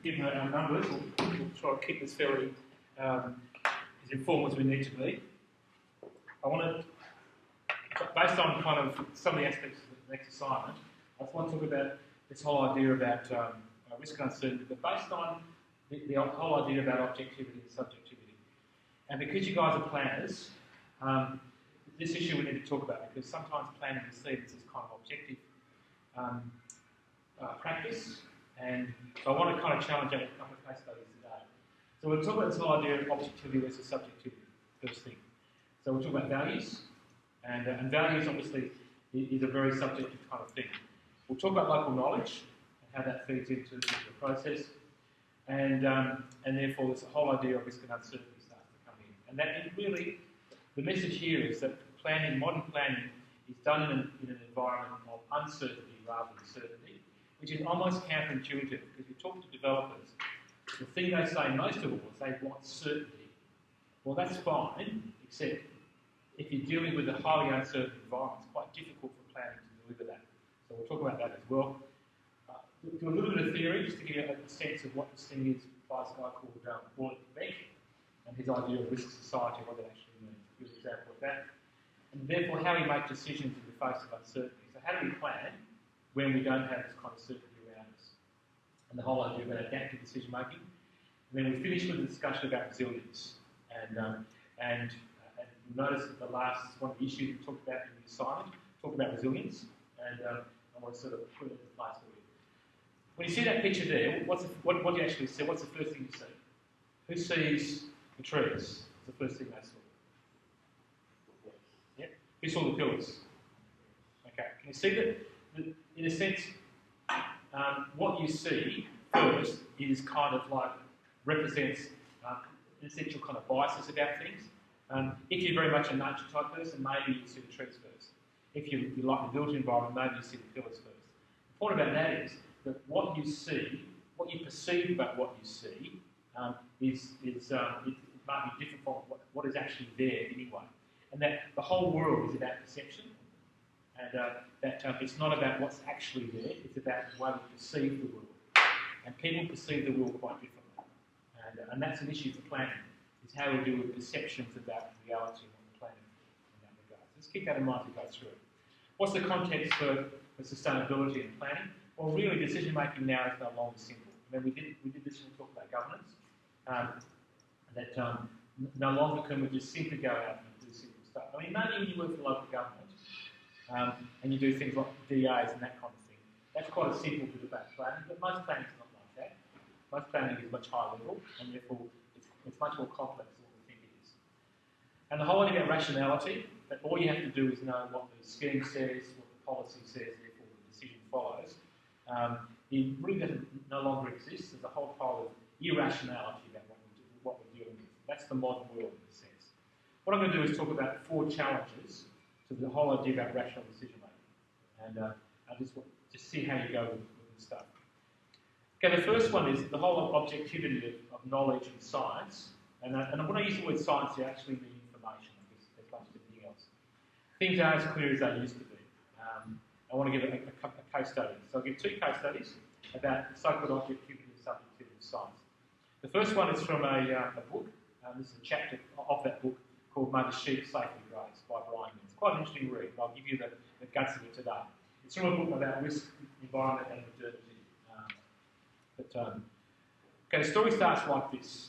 given our numbers, we'll try to keep this fairly as informal as we need to be. I want to, based on kind of some of the aspects of the next assignment, I just want to talk about this whole idea about risk and uncertainty, but based on the whole idea about objectivity and subjectivity. And because you guys are planners, this issue we need to talk about, because sometimes planning is seen as this kind of objective practice, and so I want to kind of challenge out a couple of case studies today. So we'll talk about this whole idea of objectivity versus subjectivity, first thing. So we'll talk about values, and values obviously is a very subjective kind of thing. We'll talk about local knowledge and how that feeds into the process, and therefore this whole idea of risk and uncertainty starts to come in. And that is really, the message here is that planning, modern planning, is done in an environment of uncertainty rather than certainty, which is almost counterintuitive, because you talk to developers, the thing they say most of all is they want certainty. Well, that's fine, except if you're dealing with a highly uncertain environment, it's quite difficult for planning to deliver that. So we'll talk about that as well. Do a little bit of theory, just to give you a sense of what this thing is, by a guy called Paul Beck, and his idea of risk society, what that actually means. Give an example of that. And therefore, how we make decisions in the face of uncertainty. So how do we plan when we don't have this kind of certainty around us? And the whole idea about adaptive decision making. And then we finish with a discussion about resilience. And you'll notice that the last one of the issues we talked about in the assignment, talk about resilience, and I want to sort of put it into place for you. When you see that picture there, what do you actually see? What's the first thing you see? Who sees the trees? It's the first thing they saw. Yeah. Who saw the pillars? Okay. Can you see that? In a sense, what you see first is kind of like represents in a sense your kind of biases about things. If you're very much a nature type person, maybe you see the trees first. If you like the built environment, maybe you see the pillars first. The point about that is that what you see, what you perceive about what you see, it might be different from what is actually there anyway. And that the whole world is about perception, and that it's not about what's actually there, it's about the way we perceive the world. And people perceive the world quite differently. And that's an issue for planning, is how we deal with perceptions about reality and what we're planning in that regard. So let's keep that in mind as we go through it. What's the context for sustainability and planning? Well, really, decision making now is no longer simple. I mean, we did this when we talked about governance. No longer can we just simply go out and do simple stuff. I mean, maybe when you work for local government and you do things like DAs and that kind of thing, that's quite a simple bit about planning, but most planning is not like that. Most planning is much higher level, and therefore it's much more complex than what we think it is. And the whole idea about rationality, that all you have to do is know what the scheme says, what the policy says, therefore the decision follows. It really doesn't no longer exist. There's a whole pile of irrationality about what we're dealing with. That's the modern world in a sense. What I'm going to do is talk about 4 challenges to the whole idea about rational decision making, and I just see how you go with this stuff. Okay, the first one is the whole objectivity of knowledge and science, and when I use the word science, I actually mean information, as much as anything else. Things are as clear as they used to be. I want to give a case study. So I'll give 2 case studies about so-called objectivity and subjectivity of science. The first one is from a book. This is a chapter of that book called May the Sheep Safely Graze by Brian. It's quite an interesting read, and I'll give you the guts of it today. It's from a book about risk, environment and modernity. Okay, the story starts like this.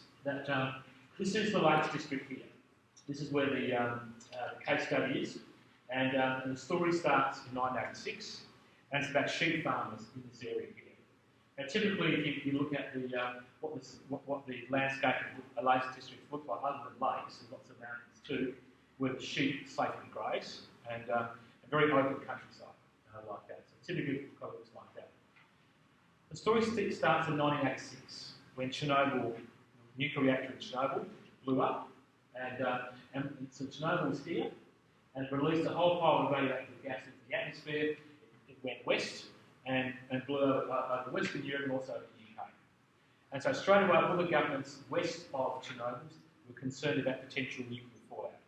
This is the Lakes District here. This is where the case study is. And the story starts in 1986, and it's about sheep farmers in this area here. Now, typically, if you look at what the landscape of the Lakes District look like, other than lakes, there's lots of mountains too, where the sheep safely graze, and a very open countryside like that. So typically, it looks like that. The story starts in 1986, when Chernobyl, the nuclear reactor in Chernobyl, blew up, and so Chernobyl was here, and released a whole pile of radioactive gas into the atmosphere. It went west and blew over Western Europe and also the UK. And so straight away, all the governments west of Chernobyl were concerned about potential nuclear fallout.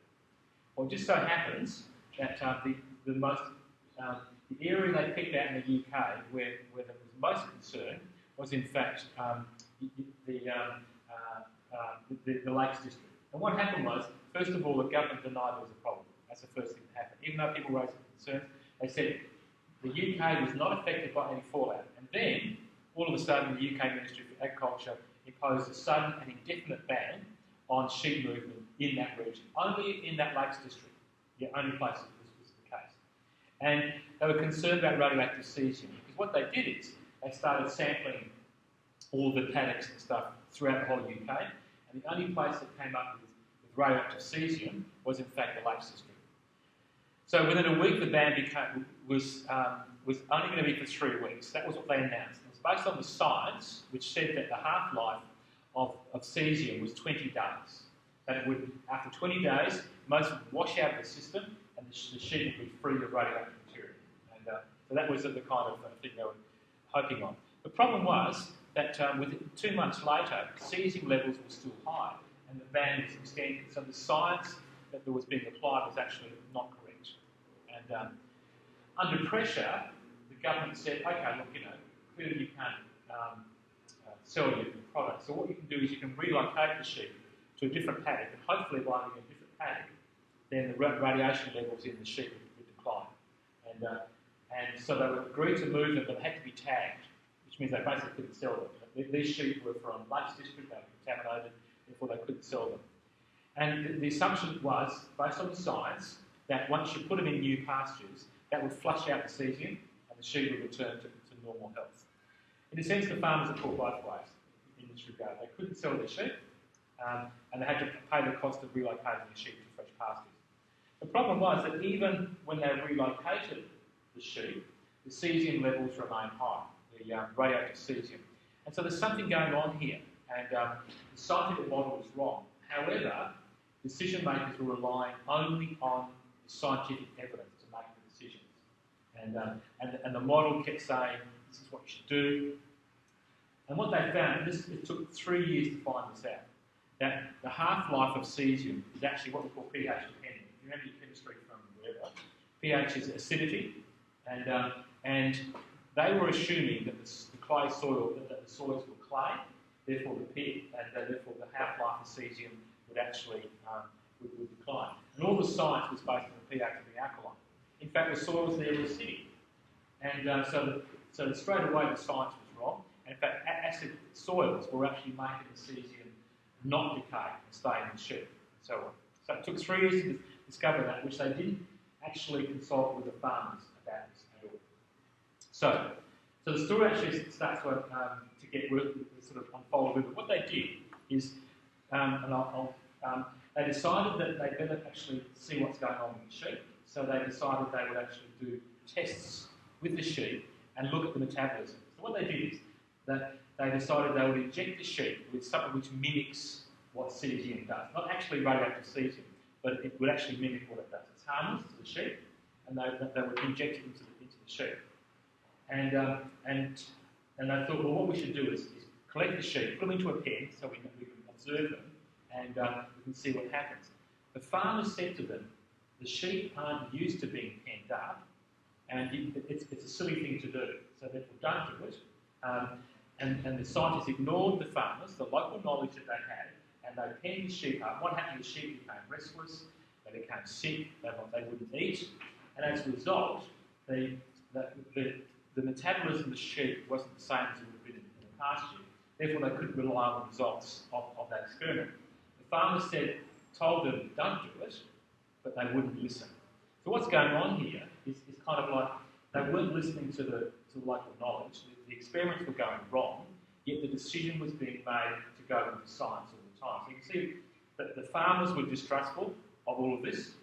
Well, it just so happens that the area they picked out in the UK where there was most concern was in fact the Lakes District. And what happened was, first of all, the government denied there was a problem. That's the first thing that happened. Even though people raised concerns, they said the UK was not affected by any fallout. And then, all of a sudden, the UK Ministry for Agriculture imposed a sudden and indefinite ban on sheep movement in that region, only in that Lakes District, the only place that this was the case. And they were concerned about radioactive cesium, because what they did is they started sampling all the paddocks and stuff throughout the whole UK, and the only place that came up with radioactive cesium was in fact the Lakes District. So within a week the ban was only going to be for 3 weeks. That was what they announced. It was based on the science, which said that the half-life of cesium was 20 days. That it would, after 20 days, most would wash out of the system and the sheep would be free of radioactive material. And so that was the kind of thing they were hoping on. The problem was that within 2 months later, cesium levels were still high and the ban was extended. So the science that was being applied was actually not correct. And under pressure, the government said, okay, look, clearly you can't sell your product. So what you can do is you can relocate the sheep to a different paddock, and hopefully by having a different paddock, then the radiation levels in the sheep would decline. And so they would agree to move them, but they had to be tagged, which means they basically couldn't sell them. These sheep were from Lakes District, they were contaminated, therefore they couldn't sell them. And the assumption was, based on the science, that once you put them in new pastures, that would flush out the cesium and the sheep would return to normal health. In a sense, the farmers are caught both ways in this regard. They couldn't sell their sheep, and they had to pay the cost of relocating the sheep to fresh pastures. The problem was that even when they relocated the sheep, the cesium levels remained high, the radioactive cesium. And so there's something going on here, and the scientific model was wrong. However, decision makers were relying only on the scientific evidence to make the decisions. And the model kept saying, this is what you should do. And what they found, it took 3 years to find this out, that the half-life of cesium is actually what we call pH dependent. If you remember your chemistry from wherever, pH is acidity, and they were assuming that the clay soil, that the soils were clay, therefore therefore the half-life of cesium would actually would decline. And all the science was based on the pH of the alkaline. In fact, the soils there were acidic, and so straight away the science was wrong. And in fact, acid soils were actually making the cesium not decay and stay in the sheep, and so on. So it took 3 years to discover that, which they didn't actually consult with the farmers about this at all. So the story actually starts to get sort of unfold with it. What they did is, they decided that they better actually see what's going on with the sheep. So they decided they would actually do tests with the sheep and look at the metabolism. So what they did is that they decided they would inject the sheep with something which mimics what cesium does. Not actually radioactive cesium, but it would actually mimic what it does. It's harmless to the sheep, and they would inject it into the sheep. And they thought, well, what we should do is collect the sheep, put them into a pen so we can observe them, and we can see what happens. The farmers said to them, the sheep aren't used to being penned up, and it's a silly thing to do, so therefore don't do it. And the scientists ignored the farmers, the local knowledge that they had, and they penned the sheep up. What happened? The sheep became restless, they became sick, they wouldn't eat, and as a result, the metabolism of the sheep wasn't the same as it would have been in the pasture. Therefore, they couldn't rely on the results of that experiment. The farmers told them, don't do it, but they wouldn't listen. So what's going on here is kind of like they weren't listening to the local knowledge. The experiments were going wrong, yet the decision was being made to go with the science all the time. So you can see that the farmers were distrustful of all of this,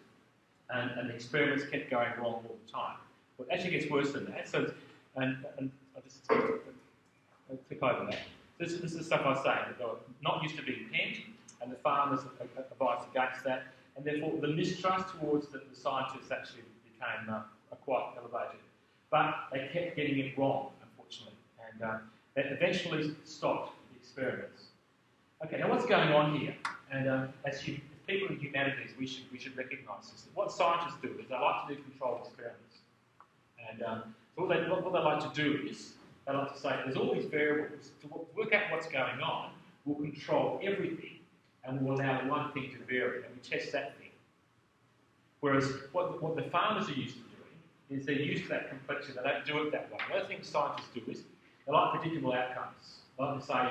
and the experiments kept going wrong all the time. Well, it actually gets worse than that. So, and I'll just click over that. This is the stuff I was saying, that they were not used to being penned, and the farmers advised against that, and therefore the mistrust towards the scientists actually became quite elevated. But they kept getting it wrong, unfortunately, and that eventually stopped the experiments. Okay, now what's going on here? And as people in humanities, we should recognise this. What scientists do is they like to do controlled experiments. And so what they like to do is they like to say there's all these variables. To work out what's going on, we'll control everything and we'll allow one thing to vary, and we test that thing. Whereas what the farmers are used to doing is they're used to that complexity. They don't do it that way. The other thing scientists do is they like predictable outcomes. They like to say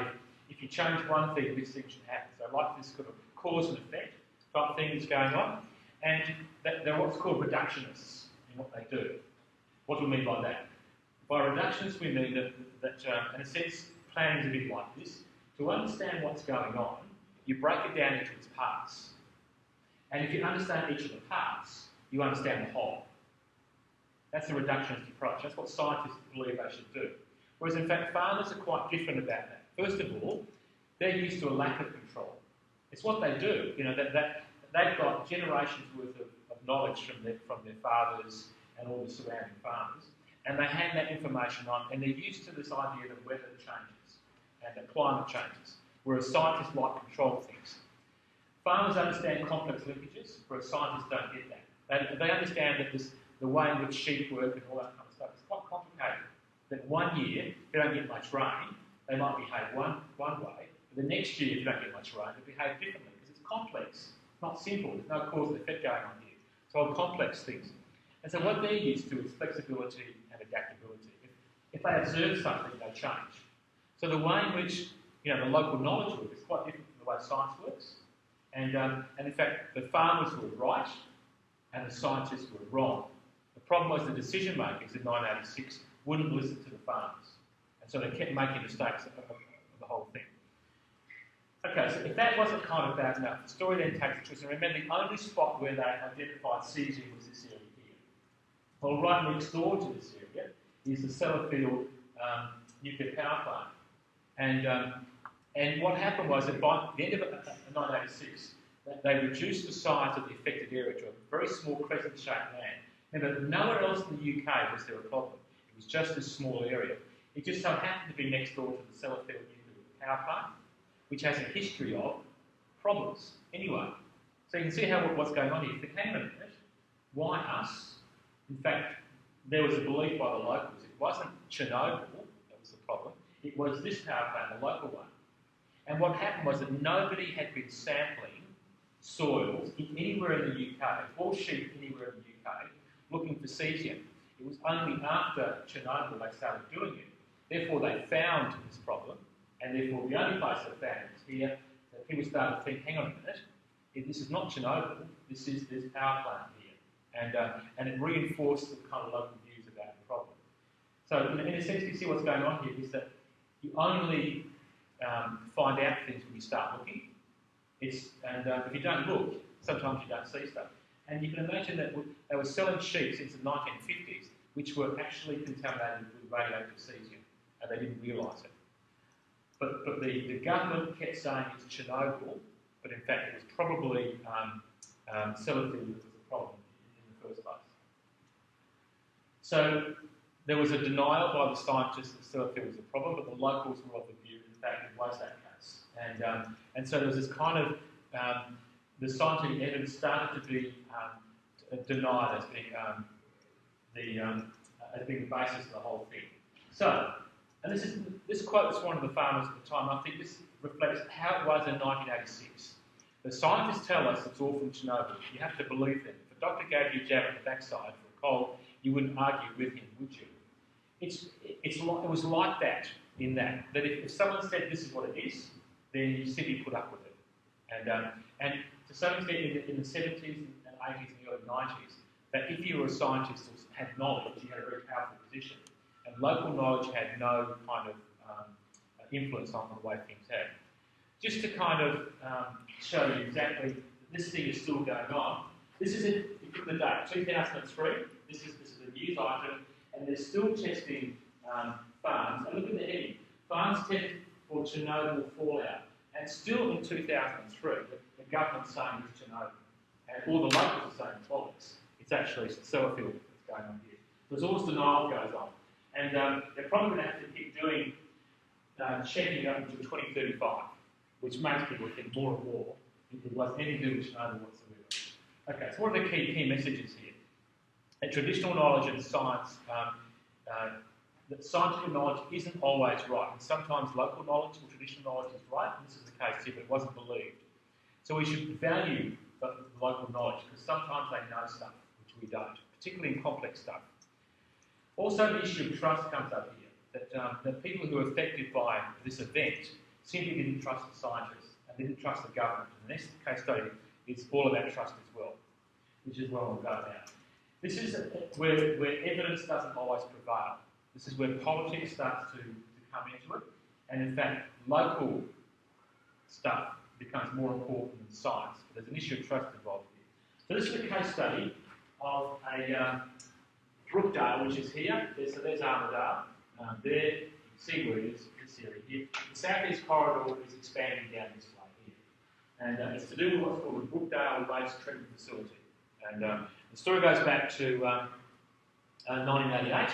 if you change one thing, this thing should happen. So like this sort of cause and effect type thing that's going on. And they're what's called reductionists in what they do. What do we mean by that? By reductionists, we mean that in a sense, planning is a bit like this. To understand what's going on, you break it down into its parts. And if you understand each of the parts, you understand the whole. That's the reductionist approach. That's what scientists believe they should do. Whereas, in fact, farmers are quite different about that. First of all, they're used to a lack of control. It's what they do. You know, they've got generations worth of knowledge from their fathers and all the surrounding farmers, and they hand that information on, and they're used to this idea that weather changes and that climate changes, whereas scientists like to control things. Farmers understand complex linkages, whereas scientists don't get that. They understand that the way in which sheep work and all that kind of stuff is quite complicated. That one year, if you don't get much rain, they might behave one way, but the next year, if you don't get much rain, they behave differently, because it's complex, not simple. There's no cause and effect going on here. It's all complex things. And so what they're used to is flexibility and adaptability. If they observe something, they change. So the way in which the local knowledge works is quite different from the way science works. And in fact, the farmers were right and the scientists were wrong. The problem was the decision makers in 1986 wouldn't listen to the farmers. And so they kept making mistakes of the whole thing. Okay, so if that wasn't kind of bad enough, the story then takes a twist. And remember, the only spot where they identified cesium was this area here. Well, right next door to this area is the Sellafield nuclear power plant. And what happened was that by the end of 1986, they reduced the size of the affected area to a very small crescent-shaped land. Remember, nowhere else in the UK was there a problem. It was just this small area. It just so happened to be next door to the Sellafield nuclear power plant, which has a history of problems anyway. So you can see what's going on here. You think, hang on a minute, why us? In fact, there was a belief by the locals. It wasn't Chernobyl that was the problem. It was this power plant, the local one. And what happened was that nobody had been sampling soils anywhere in the UK, or sheep anywhere in the UK, looking for cesium. It was only after Chernobyl they started doing it. Therefore, they found this problem, and therefore the only place they found it was here, that people started to think, hang on a minute, this is not Chernobyl, this is this power plant here. And it reinforced the kind of local views about the problem. So in a sense, you see what's going on here is that you only find out things when you start looking. If you don't look, sometimes you don't see stuff. And you can imagine that they were selling sheep since the 1950s, which were actually contaminated with radioactive cesium, and they didn't realise it. But the government kept saying it's Chernobyl, but in fact it was probably Sellafield that was the problem in the first place. So there was a denial by the scientists that Sellafield was the problem, but the locals were of the view, in fact, it was that case. And so there was this kind of, the scientific evidence started to be denied as being the basis of the whole thing. So, and this quote was one of the farmers at the time. I think this reflects how it was in 1986. The scientists tell us it's all from Chernobyl. You have to believe them. If a doctor gave you a jab in the backside for a cold, you wouldn't argue with him, would you? It was like that in that if someone said this is what it is, then you simply put up with it. And to some extent in the 70s and 80s and the early 90s, that if you were a scientist or had knowledge, you had a very powerful position. And local knowledge had no kind of influence on the way things had. Just to kind of show you exactly that this thing is still going on. This is it from the date, 2003. This is a news item, and they're still testing farms. And look at the heading: farms tested for Chernobyl fallout. And still in 2003, the government's saying it's Chernobyl, and all the locals are saying it's bollocks. It's actually Sellafield that's going on here. There's always denial goes on. And they're probably going to have to keep doing checking up until 2035, which makes people think more and more if it was anything to do with Chernobyl whatsoever. Okay, so what are the key messages here? That traditional knowledge and science that scientific knowledge isn't always right, and sometimes local knowledge or traditional knowledge is right, and this is the case here, but it wasn't believed. So we should value the local knowledge, because sometimes they know stuff which we don't, particularly in complex stuff. Also, the issue of trust comes up here, that people who are affected by this event simply didn't trust the scientists and didn't trust the government. And the next case study is all about trust as well, which is where we'll go now. This is where evidence doesn't always prevail. This is where politics starts to come into it, and in fact, local stuff becomes more important than science. But there's an issue of trust involved here. So this is a case study of a Brookdale, which is here. So there's Armadale. There, you can see where it is, this area here. The southeast corridor is expanding down this way here. And it's to do with what's called the Brookdale Waste Treatment Facility. And the story goes back to 1988.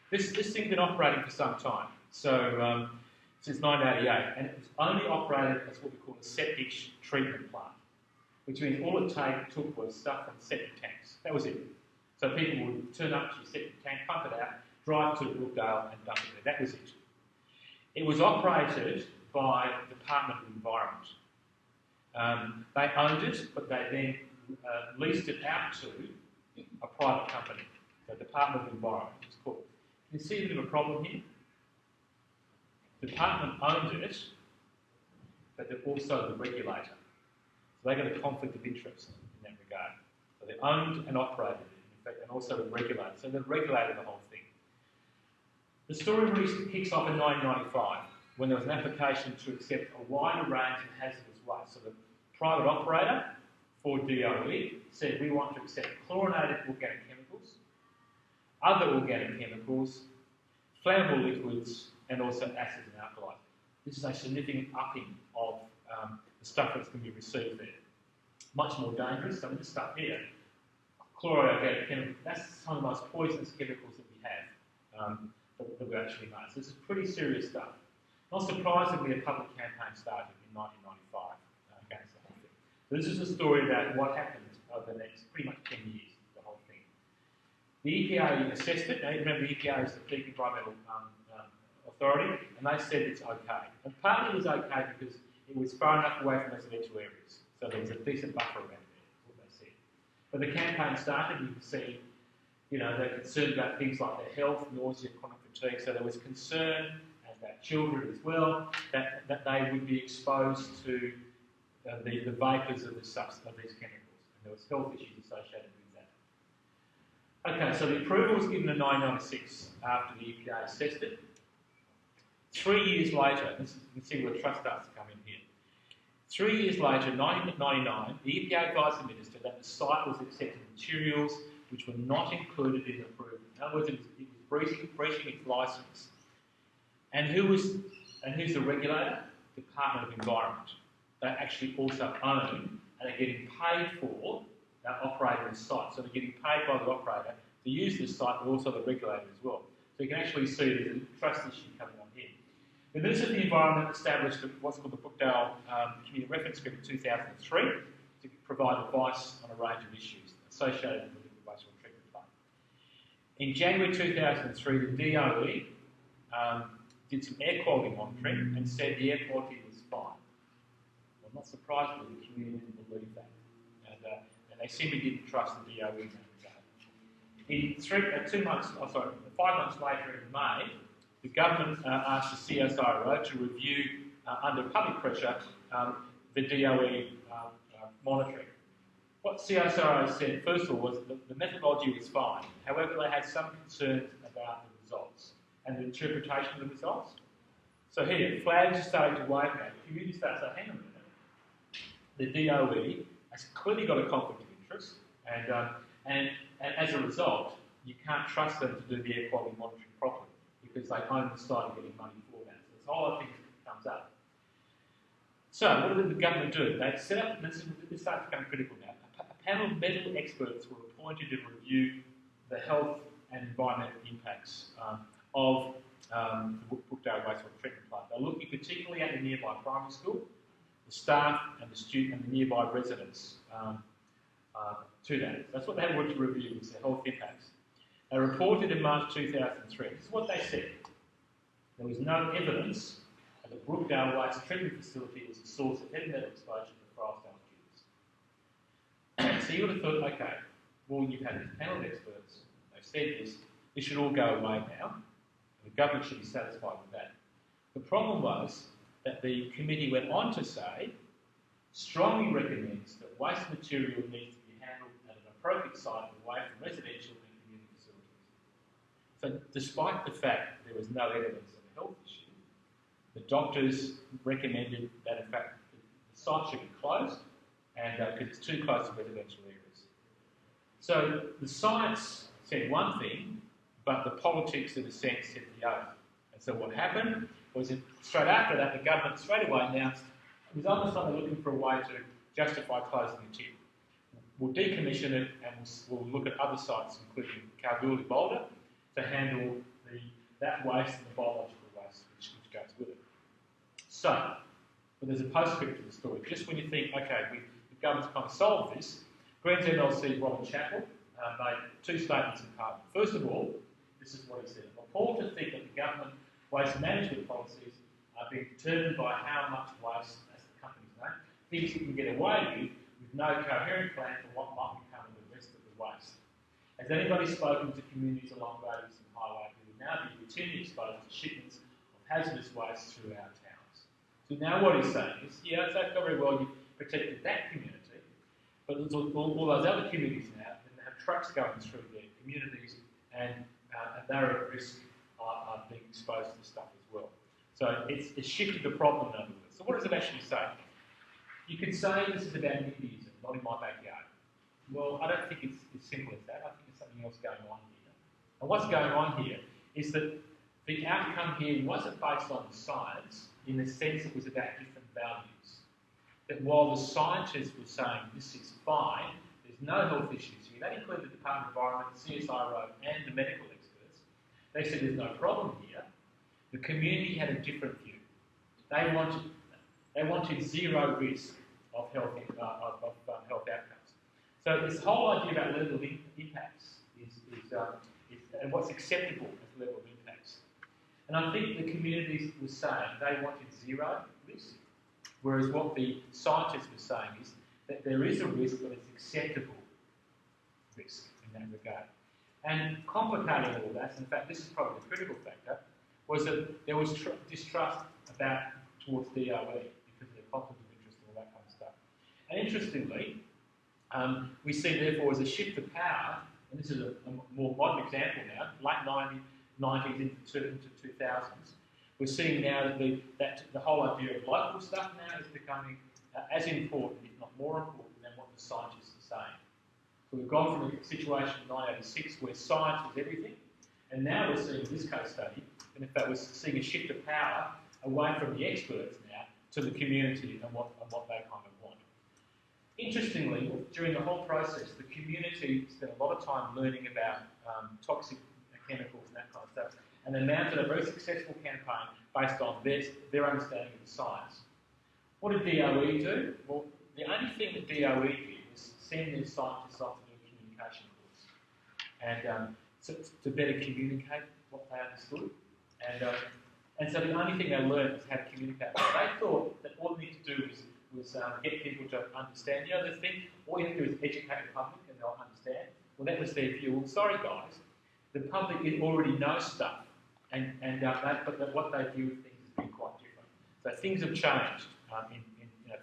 This thing's been operating for some time, so since 1988, and it was only operated as what we call a septic treatment plant, which means all it took was stuff from septic tanks. That was it. So people would turn up to your septic tank, pump it out, drive to Brookdale and dump it there. That was it. It was operated by the Department of Environment. They owned it, but they then leased it out to a private company, the Department of Environment, it's called. You see a bit of a problem here? The department owned it, but they're also the regulator. So they got a conflict of interest in that regard. So they owned and operated it, in fact, and also the regulator. So they regulated the whole thing. The story really kicks off in 1995, when there was an application to accept a wider range of hazardous waste. So the private operator for DOE said, we want to accept chlorinated organic chemicals, other organic chemicals, flammable liquids, and also acids and alkalis. This is a significant upping of the stuff that's going to be received there. Much more dangerous. So this stuff here, chlorinated organic chemicals, that's some of the most poisonous chemicals that we have, that we actually know. So this is pretty serious stuff. Not surprisingly, a public campaign started in 1995 against the whole thing. So this is a story about what happened over the next pretty much 10 years, the whole thing. The EPA assessed it. Now, you remember the EPA is the Peak Environmental Authority, and they said it's okay. And partly it was okay because it was far enough away from residential areas, so there was a decent buffer around there, what they said. But the campaign started, you can see, they're concerned about things like their health, nausea, chronic fatigue, so there was concern about children as well, that they would be exposed to the vapours of these chemicals, and there was health issues associated with that. Okay, so the approval was given in 1996 after the EPA assessed it. 3 years later, you can see where the trust starts to come in here. 3 years later, in 1999, the EPA advised the minister that the site was accepting materials which were not included in the approval. In other words, it was breaching its licence. And who's the regulator? Department of Environment. They actually also own and are getting paid for operating the site. So they're getting paid by the operator to use this site, but also the regulator as well. So you can actually see there's a trust issue coming on here. The Minister of the Environment established what's called the Brookdale Community Reference Group in 2003 to provide advice on a range of issues associated with the liquid wastewater treatment plant. In January 2003, the DOE did some air quality monitoring and said the air quality was fine. Well, not surprisingly, the community didn't believe that. And they simply didn't trust the DOE in that regard. 5 months later in May, the government asked the CSIRO to review, under public pressure, the DOE monitoring. What CSIRO said, first of all, was that the methodology was fine. However, they had some concerns about the results and the interpretation of the results. So here, flags are starting to wave now. The community starts to say, hang on a minute. The DOE has clearly got a conflict of interest, and as a result, you can't trust them to do the air quality monitoring properly because they own the site and getting money for that. So this whole other thing comes up. So what did the government do? They set up, this starts to become critical now, a panel of medical experts were appointed to review the health and environmental impacts of the Brookdale Wastewater Treatment Plant. They're looking particularly at the nearby primary school, the staff and the nearby residents to that. That's what they wanted to review, was the health impacts. They reported in March 2003, this is what they said. There was no evidence that the Brookdale Waste Treatment Facility was a source of heavy metal exposure for Forestdale students. So you would have thought, okay, well, you've had this panel of experts, they've said this should all go away now, and the government should be satisfied with that. The problem was that the committee went on to say, strongly recommends that waste material needs to be handled at an appropriate site away from residential and community facilities. So despite the fact there was no evidence of a health issue, the doctors recommended that in fact the site should be closed and because it's too close to residential areas. So the science said one thing, but the politics in a sense said the other. And so what happened was straight after that, the government straight away announced it was almost like they're looking for a way to justify closing the tip. We'll decommission it and we'll look at other sites, including Kalgoorlie Boulder, to handle that waste and the biological waste which goes with it. So, but there's a postscript to the story. Just when you think, okay, the government's kind of solved this, Greens MLC Robin Chappell made two statements in Parliament. First of all, this is what he said. I'm appalled to think that the government waste management policies are being determined by how much waste, as the company's name, thinks it can get away with no coherent plan for what might become of the rest of the waste. Has anybody spoken to communities along Graveston Highway who will now be routinely exposed to shipments of hazardous waste through our towns? So now what he's saying is, yeah, it's very well you've protected that community, but there's all those other communities now that have trucks going through their communities and they're at risk of being exposed to stuff as well. So it's shifted the problem in other words. So what does it actually say? You could say this is about NIMBYism, not in my backyard. Well, I don't think it's as simple as that. I think there's something else going on here. And what's going on here is that the outcome here wasn't based on the science in the sense it was about different values. That while the scientists were saying this is fine, there's no health issues here, that included the Department of Environment, CSIRO and the medical experts. They said there's no problem here. The community had a different view. They wanted zero risk of health outcomes. So this whole idea about level of impacts and what's acceptable as level of impacts. And I think the communities were saying they wanted zero risk, whereas what the scientists were saying is that there is a risk, but it's acceptable risk in that regard. And complicating all that, in fact this is probably the critical factor, was that there was distrust towards DOE because of the conflict of interest and all that kind of stuff. And interestingly, we see therefore as a shift of power, and this is a more modern example now, late 90s into 2000s, we're seeing now that the whole idea of local stuff now is becoming as important, if not more important, than what the scientists are saying. So we've gone from a situation in 1986 where science was everything, and now we're seeing in this case study, and in fact we're seeing a shift of power away from the experts now to the community and what they kind of want. Interestingly, during the whole process, the community spent a lot of time learning about toxic chemicals and that kind of stuff, and they mounted a very successful campaign based on their understanding of the science. What did DOE do? Well, the only thing that DOE did was send their scientists off to do a communication course, and to better communicate what they understood. And so the only thing they learned was how to communicate. They thought that all they needed to do was get people to understand. You know, the thing, all you have to do is educate the public and they'll understand. Well, that was their view. Well, sorry guys, the public already knows stuff, but what they view of things has been quite different. So things have changed in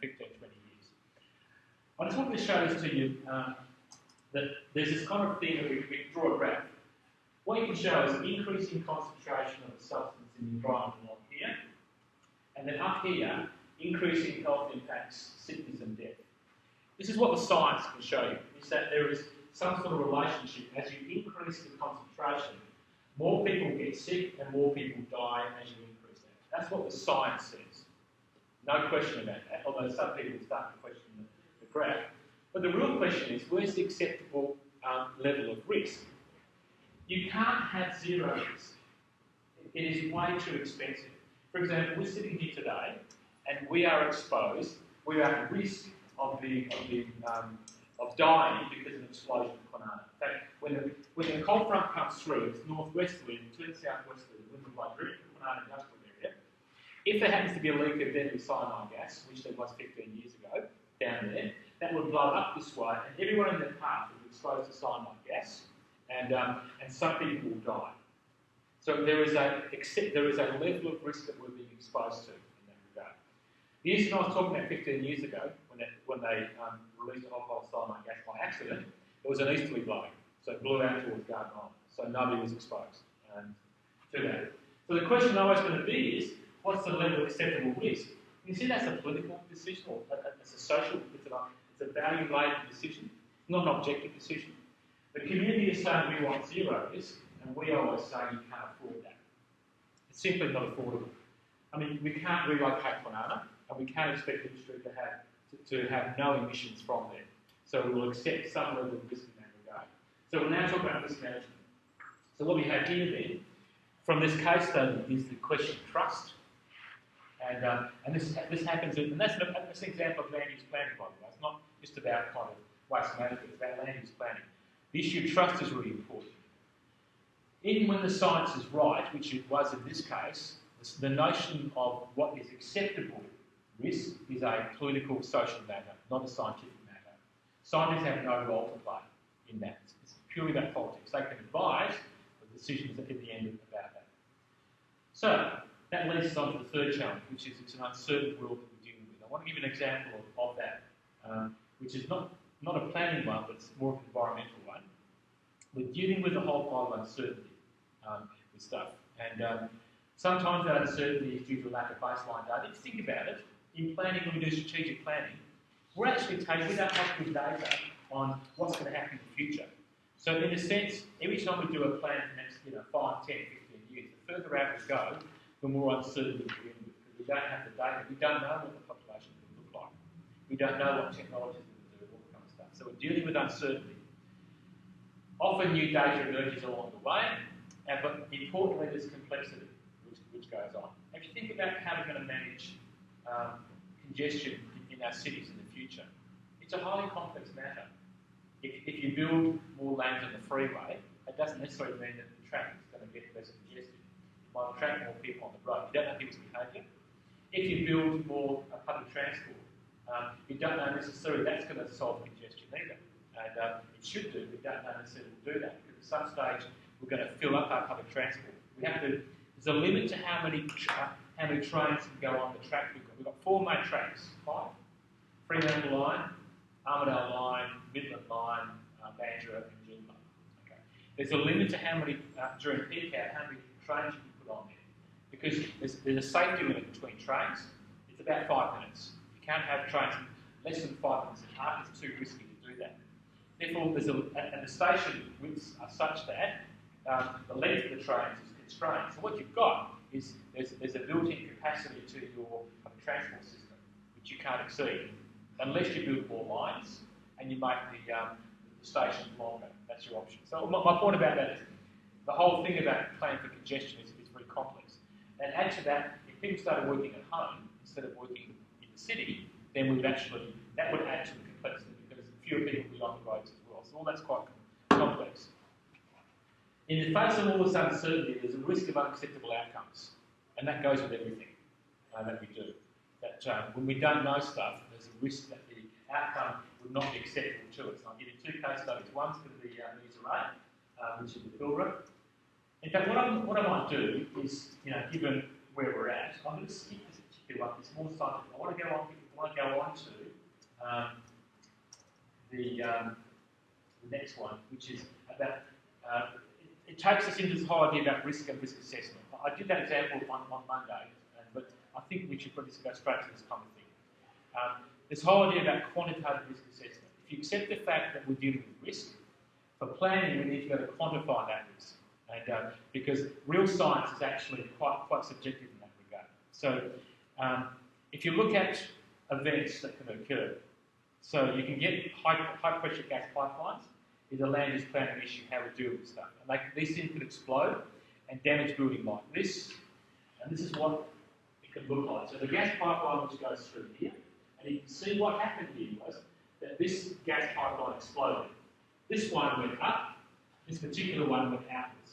15, 20 years. I just want to show this to you, that there's this kind of thing that we draw a graph. What you can show is an increasing concentration of the substance in the environment along here, and then up here, increasing health impacts, sickness and death. This is what the science can show you, is that there is some sort of relationship. As you increase the concentration, more people get sick and more people die as you increase that. That's what the science says. No question about that, although some people start to question the graph. But the real question is, where's the acceptable level of risk? You can't have zero risk. It is way too expensive. For example, we're sitting here today and we are exposed, we are at risk of dying because of an explosion of Kwinana. In fact, when the cold front comes through, it's northwesterly and turns southwesterly, the wind will blow directly from an industrial area. If there happens to be a leak of deadly cyanide gas, which there was 15 years ago, down there, that would blow up this way, and everyone in their path will be exposed to cyanide gas, and some people will die. So there is a level of risk that we're being exposed to in that regard. The incident I was talking about 15 years ago, when they released alcohol cyanide gas by accident, it was an easterly blowing, so it blew out towards Garden Island, so nobody was exposed to that. So the question always going to be is, what's the level of acceptable risk? You see, that's a political decision, or it's a social, it's a value-laden decision, not an objective decision. The community is saying we want zero risk, and we always say you can't afford that. It's simply not affordable. I mean, we can't relocate Kwinana, and we can't expect industry to have no emissions from there. So we will accept some level of risk in that regard. So we'll now talk about risk management. So what we have here then, from this case study, is the question of trust. And this happens, and that's an example of land use planning, by the way. It's not just about kind of waste management, it's about land use planning. The issue of trust is really important. Even when the science is right, which it was in this case, the notion of what is acceptable risk is a political, social matter, not a scientific matter. Scientists have no role to play in that. It's purely about politics. They can advise, but decisions at the end about that. So, that leads us on to the third challenge, which is it's an uncertain world that we're dealing with. I want to give an example of that, which is not a planning one, but it's more of an environmental one. We're dealing with a whole pile of uncertainty with stuff. And sometimes that uncertainty is due to a lack of baseline data. If you think about it, in planning, when we do strategic planning, we don't have good data on what's going to happen in the future. So in a sense, every time we do a plan for the next 5, 10, 15 years, the further out we go, the more uncertainty we begin with, because we don't have the data. We don't know what the population is going to look like. We don't know what technology is going to do, all that kind of stuff. So we're dealing with uncertainty. Often new data emerges along the way, but importantly there's complexity which goes on. If you think about how we're going to manage congestion in our cities in the future, it's a highly complex matter. If you build more lanes on the freeway, it doesn't necessarily mean that the traffic is going to get less congested. It might attract more people on the road. You don't know people's behaviour. If you build more public transport, you don't know necessarily that's going to solve congestion either. And it should do, but we don't know necessarily will do that, because at some stage we're going to fill up our public transport. There's a limit to how many trains can go on the track. We've got 4 main tracks, 5. Fremantle Line, Armidale Line, Midland Line, Mandurah and Joondalup. Okay. There's a limit to how many, during peak hour, how many trains you can put on there. Because there's a safety limit between trains. It's about 5 minutes. You can't have trains less than 5 minutes apart. It's too risky to do that. Therefore, and the station widths are such that the length of the trains is constrained. So what you've got is there's a built-in capacity to your transport system, which you can't exceed, unless you build more lines and you make the stations longer. That's your option. So my point about that is the whole thing about planning for congestion is very complex. And add to that, if people started working at home instead of working in the city, then that would add to the complexity, because fewer people will be on the roads as well. So all that's quite complex. In the face of all this uncertainty, there's a risk of unacceptable outcomes, and that goes with everything that we do. That when we don't know stuff, there's a risk that the outcome would not be acceptable to us. And I'll give you 2 case studies. One's going to be uncerainty, which is the Pilbara. In fact, what I might do is, given where we're at, I'm going to skip this particular one. It's more scientific. I want to go on to the next one, which is about. It takes us into this whole idea about risk and risk assessment. I did that example on Monday, but I think we should probably go straight to this kind of thing. This whole idea about quantitative risk assessment. If you accept the fact that we're dealing with risk, for planning we need to be able to quantify that risk. And because real science is actually quite subjective in that regard. So if you look at events that can occur, so you can get high pressure gas pipelines, is a land use planning issue, how we deal with stuff. And these things could explode and damage building like this. And this is what it can look like. So the gas pipeline which goes through here, and you can see what happened here was that this gas pipeline exploded. This one went up, This particular one went outwards.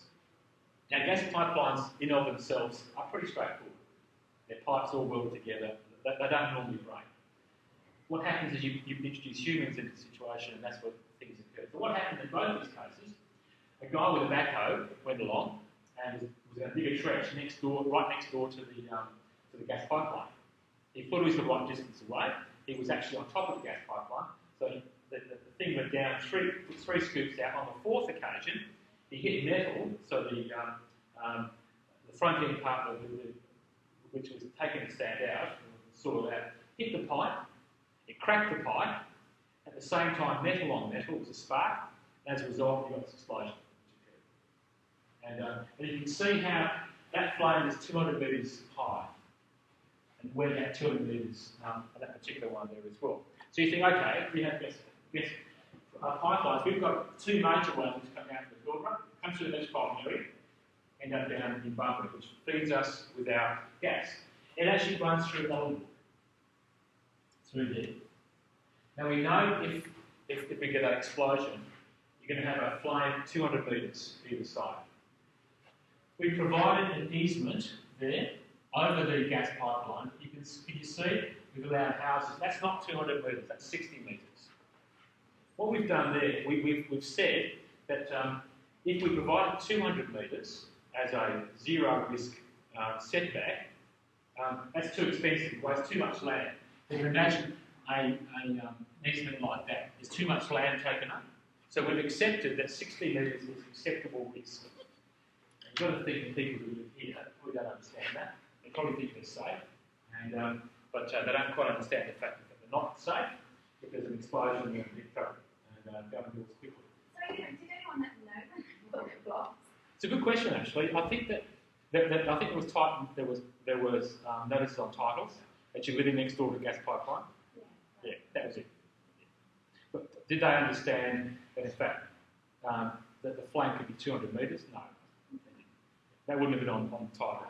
Now, gas pipelines in of themselves are pretty straightforward. Their pipes all weld together. They don't normally break. What happens is you introduce humans into the situation, and that's where things occur. So what happened in both these cases, a guy with a backhoe went along and was going to dig a trench next door, right next door to the gas pipeline. He thought he was the right distance away. He was actually on top of the gas pipeline, so the thing went down three scoops out. On the fourth occasion, he hit metal, so the front end part of which was taking the stand out, sort of out, hit the pipe. It cracked the pipe. At the same time, metal on metal was a spark. As a result, you got this explosion. And you can see how that flame is 200 metres high and went out 200 metres on that particular one there as well. So you think, okay, we have gas pipelines. We've got two major ones which come out from the Pilbara, come through the metropolitan area, end up down in Bunbury, which feeds us with our gas. It actually runs through Ellenbrook, through there. Now we know if we get that explosion, you're going to have a flame 200 metres either side. We provided an easement there over the gas pipeline. Can you see? We've allowed houses. That's not 200 metres. That's 60 metres. What we've done there, we've said that if we provided 200 metres as a zero risk setback, that's too expensive. It wastes too much land. You can imagine an easement like that. There's too much land taken up. So we've accepted that 60 metres is acceptable risk. You've got to think of people who live here who don't understand that. They probably think they're safe, but they don't quite understand the fact that they're not safe. If there's an explosion, you're in big trouble, and government deals quickly. So, did anyone know what it blocks? It's a good question, actually. I think that I think there was notices on titles that you're living next door to a gas pipeline. Yeah, that was it. Yeah. But did they understand that, in fact, that the flame could be 200 metres? No. That wouldn't have been on the title.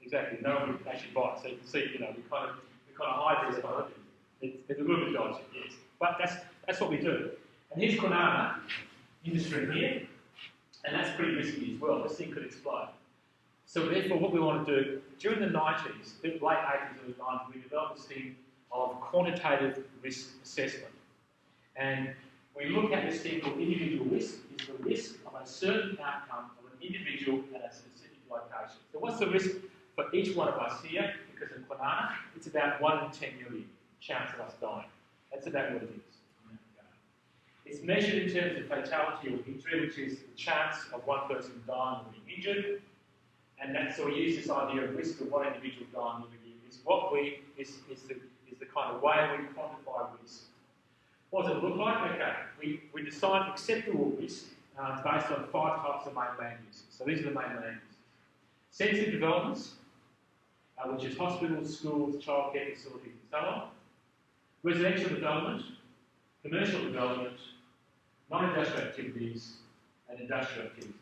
Exactly. No one would actually buy it. So you can see, we kind of hide these kind of things. It's a little bit dodgy, yes. But that's what we do. And here's Kwinana industry here, and that's pretty risky as well. This thing could explode. So therefore, what we want to do, during the 90s, late 80s, early 90s, we developed this thing of quantitative risk assessment. And we look at this thing called individual risk. Is the risk of a certain outcome of an individual at a specific location. So what's the risk for each one of us here? Because of Kwinana, it's about 1 in 10 million chance of us dying. That's about what it is. It's measured in terms of fatality or injury, which is the chance of one person dying or being injured. And that's, so we use this idea of risk of one individual dying every year. Is the kind of way we quantify risk. What does it look like? Okay, we decide acceptable risk based on 5 types of main land uses. So these are the main land uses. Sensitive developments, which is hospitals, schools, childcare facilities, and so on. Residential development, commercial development, non-industrial activities, and industrial activities.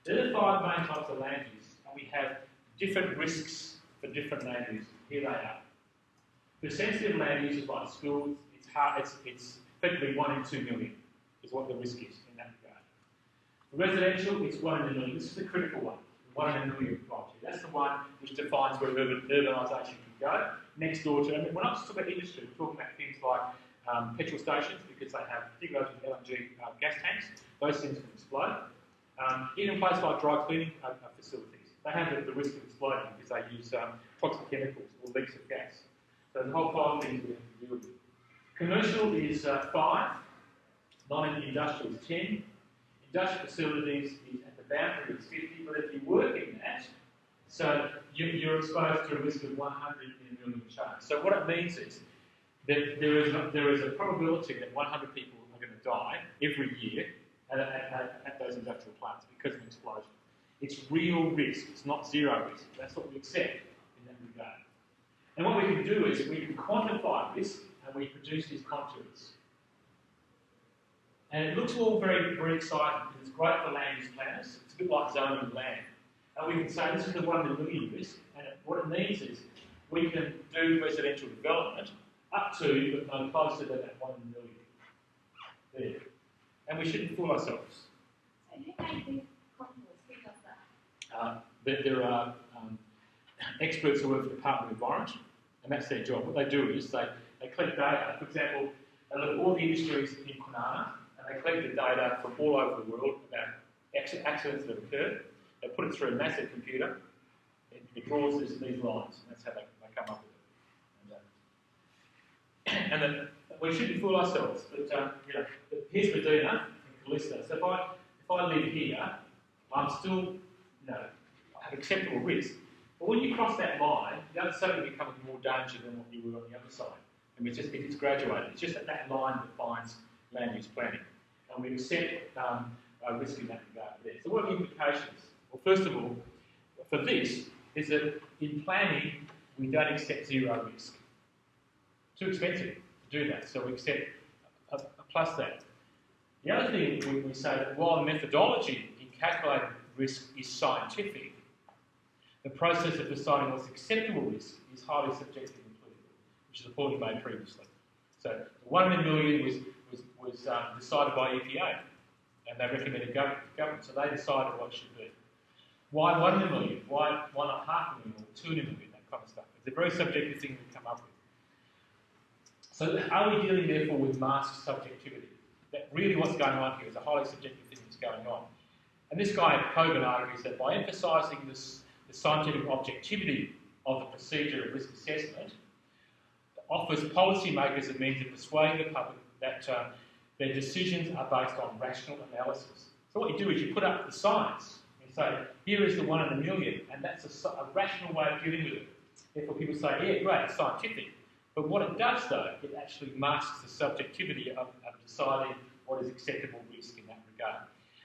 And there are 5 main types of land use, and we have different risks for different land uses. Here they are. For sensitive land uses like schools, it's effectively 1 in 2 million is what the risk is in that regard. For residential, it's 1 in a million. This is the critical one, 1 in a million criteria. That's the one which defines where urbanisation can go. Next door to, we're not just talking about industry, we're talking about things like petrol stations, because they have, particularly with LNG gas tanks, those things can explode. Even places like dry cleaning facilities, they have the risk of exploding because they use toxic chemicals or leaks of gas. So the whole pile of things we have to deal with. Commercial is 5, non-industrial is 10, industrial facilities is at the boundary is 50, but if you work in that, so you're exposed to a risk of 100 in a million chance. So what it means is that there is a probability that 100 people are going to die every year at those industrial plants because of an explosion. It's real risk, it's not zero risk. That's what we accept in that regard. And what we can do is we can quantify risk and we produce these contours. And it looks all very, very exciting because it's great for land use planners. It's a bit like zoning land. And we can say this is the 1 in a million risk, and what it means is we can do residential development up to, but no closer to that 1 in a million. There. And we shouldn't fool ourselves. So who made these contours? Who does that? There are experts who work for the Department of Environment, and that's their job. What they do is they collect data. For example, they look at all the industries in Kwinana, and they collect the data from all over the world about accidents that have occurred. They put it through a massive computer. It draws these lines, and that's how they come up with it. And we shouldn't fool ourselves. But here's Medina and Callista. So if I live here, I'm still, I have acceptable risk. But when you cross that line, you suddenly become more danger than what you were on the other side. And it's graduated. It's just that line defines land use planning. And we accept a risk in that regard there. So what are the implications? Well, first of all, for this, is that in planning, we don't accept zero risk. Too expensive to do that, so we accept a plus that. The other thing we say that while the methodology in calculating risk is scientific, the process of deciding what's acceptable risk is highly subjective and political, which is the point we made previously. So the 1 in a million was decided by EPA, and they recommended government, so they decided what it should be. Why 1 in a million? Why not half a million or 2 in a million? That kind of stuff. It's a very subjective thing we come up with. So are we dealing therefore with masked subjectivity? That really what's going on here is a highly subjective thing that's going on. And this guy Kogan argues that by emphasising the scientific objectivity of the procedure of risk assessment, offers policymakers a means of persuading the public that their decisions are based on rational analysis. So what you do is you put up the science. So here is the 1 in a million, and that's a rational way of dealing with it. Therefore, people say, yeah, great, it's scientific. But what it does, though, it actually masks the subjectivity of deciding what is acceptable risk in that regard.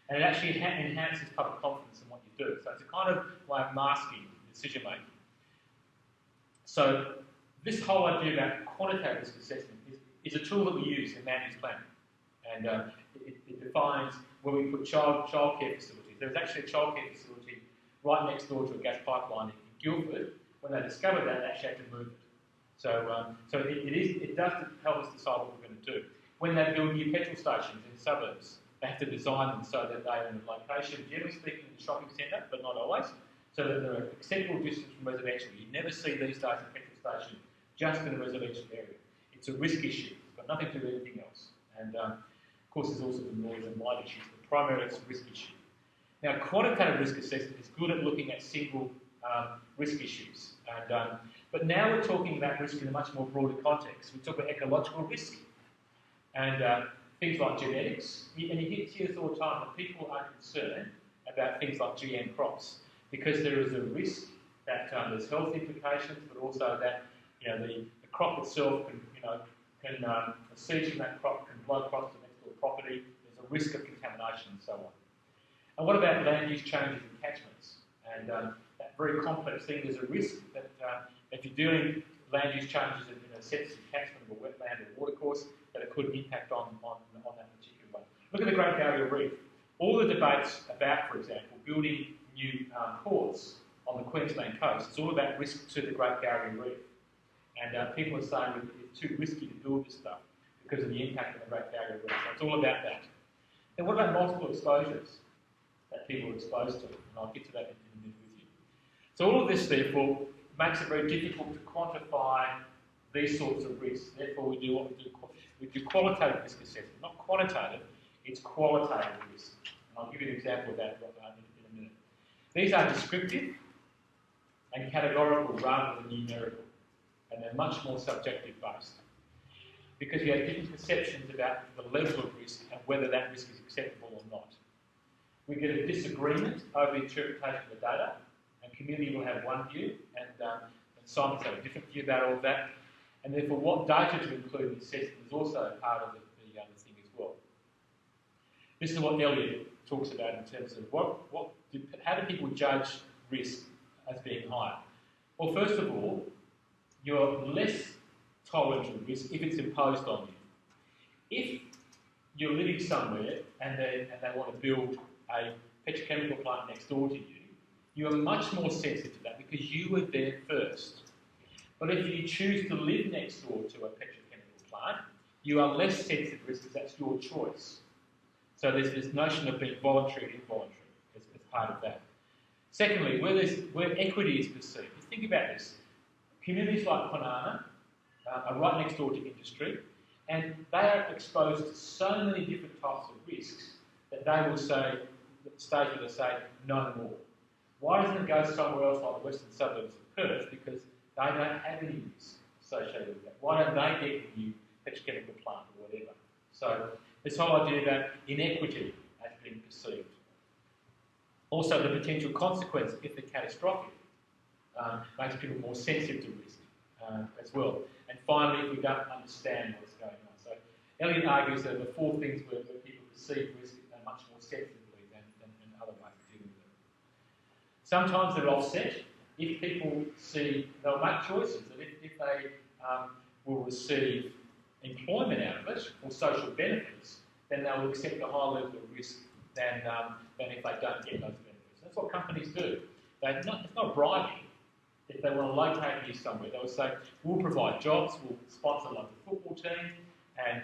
And it actually enhances public confidence in what you do. So it's a kind of way of masking decision-making. So this whole idea about quantitative risk assessment is a tool that we use in land use planning. And it defines where we put childcare facilities. There was actually a childcare facility right next door to a gas pipeline in Guildford. When they discovered that, they actually had to move it. So it does help us decide what we're going to do. When they build new petrol stations in suburbs, they have to design them so that they're in a location, generally speaking, in the shopping centre, but not always, so that they're an acceptable distance from residential. You never see these days a petrol station just in a residential area. It's a risk issue. It's got nothing to do with anything else. And of course, there's also the noise and light issues, but primarily it's a risk issue. Now, quantitative risk assessment is good at looking at single risk issues. But now we're talking about risk in a much more broader context. We talk about ecological risk and things like genetics. And you hear this all the time that people are concerned about things like GM crops because there is a risk that there's health implications, but also that the crop itself can the seeds from that crop can blow across the next door property. There's a risk of contamination and so on. And what about land use changes in catchments? And that very complex thing, there's a risk that if you're doing land use changes in a sensitive catchment of a wetland or watercourse, that it could impact on that particular one. Look at the Great Barrier Reef. All the debates about, for example, building new ports on the Queensland coast, it's all about risk to the Great Barrier Reef. And people are saying it's too risky to build this stuff because of the impact of the Great Barrier Reef. So it's all about that. And what about multiple exposures that people are exposed to? And I'll get to that in a minute with you. So all of this, therefore, makes it very difficult to quantify these sorts of risks. Therefore, we do what we do. We do qualitative risk assessment. Not quantitative, it's qualitative risk. And I'll give you an example of that in a minute. These are descriptive and categorical rather than numerical. And they're much more subjective based. Because you have different perceptions about the level of risk and whether that risk is acceptable or not. We get a disagreement over the interpretation of the data, and community will have one view, and scientists have a different view about all of that. And therefore, what data to include in the assessment is also part of the other thing as well. This is what Elliot talks about in terms of how do people judge risk as being higher? Well, first of all, you're less tolerant of risk if it's imposed on you. If you're living somewhere and they want to build a petrochemical plant next door to you, you are much more sensitive to that because you were there first. But if you choose to live next door to a petrochemical plant, you are less sensitive to risk because that's your choice. So there's this notion of being voluntary and involuntary as part of that. Secondly, where equity is perceived, you think about this. Communities like Kwinana are right next door to industry, and they are exposed to so many different types of risks that they will say, state will say, no more. Why doesn't it go somewhere else like the western suburbs of Perth? Because they don't have any risk associated with that. Why don't they get a new petrochemical plant or whatever? So this whole idea about inequity as being perceived. Also, the potential consequence, if they're catastrophic, makes people more sensitive to risk as well. And finally, if we don't understand what's going on. So Elliot argues that the four things where people perceive risk much more sensitively than other ways of dealing with it. Sometimes they're offset. If people see, they'll make choices that if they will receive employment out of it or social benefits, then they'll accept a higher level of risk than if they don't get those benefits. That's what companies do. It's not bribing. If they want to locate you somewhere, they'll say, we'll provide jobs, we'll sponsor a local football team, and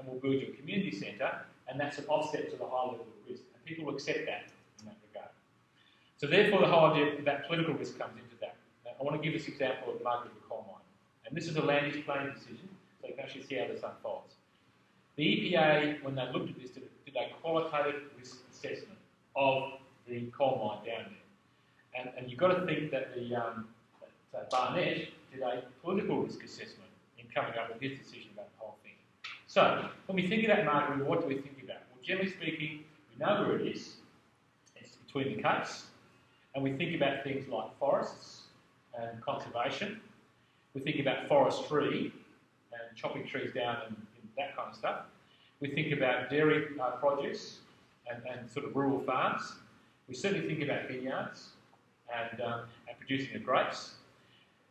we'll build your community centre, and that's an offset to the high level of risk. And people will accept that in that regard. So therefore, the whole idea that political risk comes into that. Now, I want to give this example of Margaret coal mine. And this is a land use planning decision, so you can actually see how this unfolds. The EPA, when they looked at this, did a qualitative risk assessment of the coal mine down there. And you've got to think that Barnett did a political risk assessment in coming up with his decision about the whole thing. So, when we think about Margaret, what do we think about? Well, generally speaking, we know where it is. It's between the capes. And we think about things like forests and conservation. We think about forestry and chopping trees down and that kind of stuff. We think about dairy produce and sort of rural farms. We certainly think about vineyards and producing the grapes.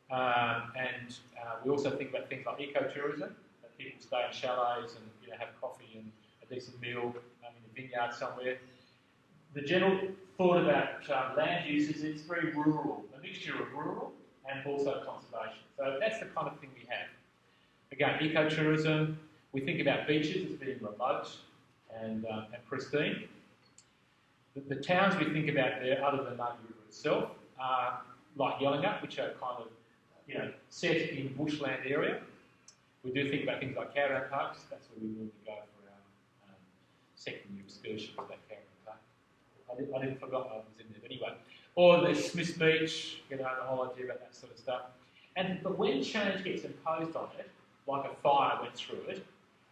We also think about things like ecotourism, that people stay in chalets and have coffee and a decent meal in a vineyard somewhere. The general thought about land use is it's very rural, a mixture of rural and also conservation. So that's the kind of thing we have. Again, ecotourism, we think about beaches as being remote and pristine. The towns we think about there, other than Margaret River itself, are like Yellingup, which are kind of set in bushland area. We do think about things like caravan parks. That's where we normally go for our second year excursion to that caravan park. I didn't forget I was in there, but anyway. Or there's Smith's Beach, the whole idea about that sort of stuff. But when change gets imposed on it, like a fire went through it,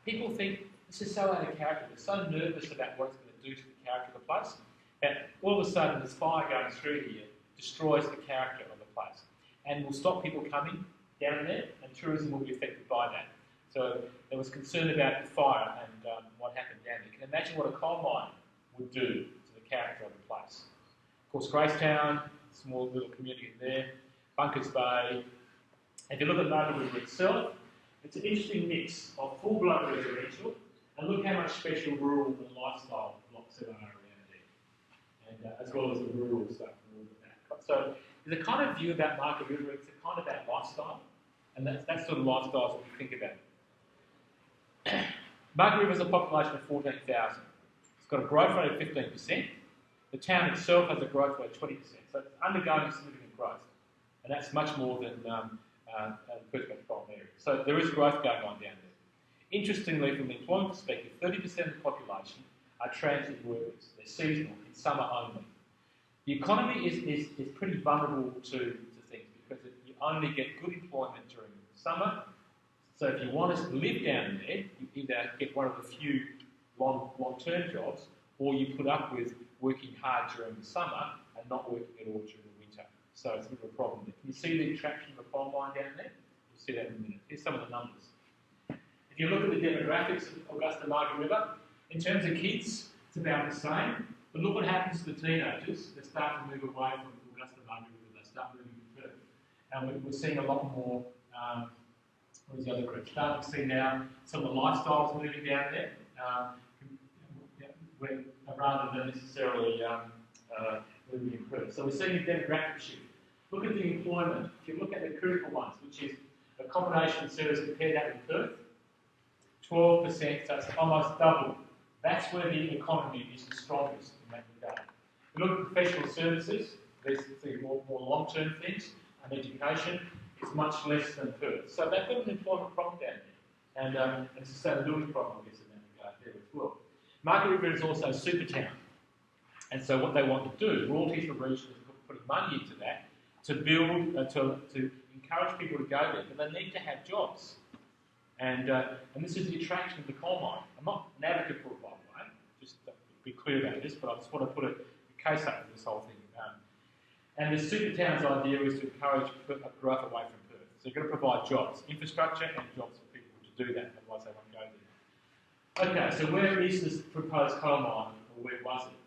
people think this is so out of character. They're so nervous about what it's going to do to the character of the place that all of a sudden this fire going through here destroys the character of the place and will stop people coming down there, and tourism will be affected by that. So there was concern about the fire and what happened down there. You can imagine what a coal mine would do to the character of the place. Of course, Gracetown, small little community there, Bunkers Bay. If you look at Margaret River itself, it's an interesting mix of full-blown residential, and look how much special rural and lifestyle blocks there are around there, and as well as the rural stuff and all of that. So there's a kind of view about Margaret River, it's a kind of that lifestyle, and that's sort of lifestyles that we think about. Margaret River has a population of 14,000. It's got a growth rate of 15%. The town itself has a growth rate of 20%, so it's undergoing significant growth, and that's much more than the Perth metropolitan area. So there is growth going on down there. Interestingly, from the employment perspective, 30% of the population are transient workers. They're seasonal, in summer only. The economy is pretty vulnerable to things because you only get good employment during summer. So if you want to live down there, you either get one of the few long-term jobs, or you put up with working hard during the summer and not working at all during the winter. So it's a bit of a problem there. Can you see the attraction of the coal mine down there? You'll see that in a minute. Here's some of the numbers. If you look at the demographics of Augusta Margaret River, in terms of kids, it's about the same. But look what happens to the teenagers that start to move away from Augusta Margaret River. They start moving to Perth. And we're seeing a lot more, what is the other group? Starting to see now some of the lifestyles moving down there, rather than necessarily moving in Perth. So we're seeing a demographic shift. Look at the employment. If you look at the critical ones, which is accommodation and service, compare that with Perth, 12%, so it's almost double That's where the economy is the strongest in that regard. We look at professional services, there's more long-term things, and education is much less than Perth. So they've got an employment problem down there, and a sustainability problem, I guess, in that regard there as well. Margaret River is also a super town, and so what they want to do, royalties for regions are putting money into that to build, to encourage people to go there, but they need to have jobs. And this is the attraction of the coal mine. I'm not an advocate for it, by the way, just to be clear about this, but I just want to put a case up for this whole thing. And the super town's idea is to encourage growth away from Perth. So you're going to provide jobs, infrastructure and jobs for people to do that, otherwise they won't go there. Okay, so where is this proposed coal mine, or where was it?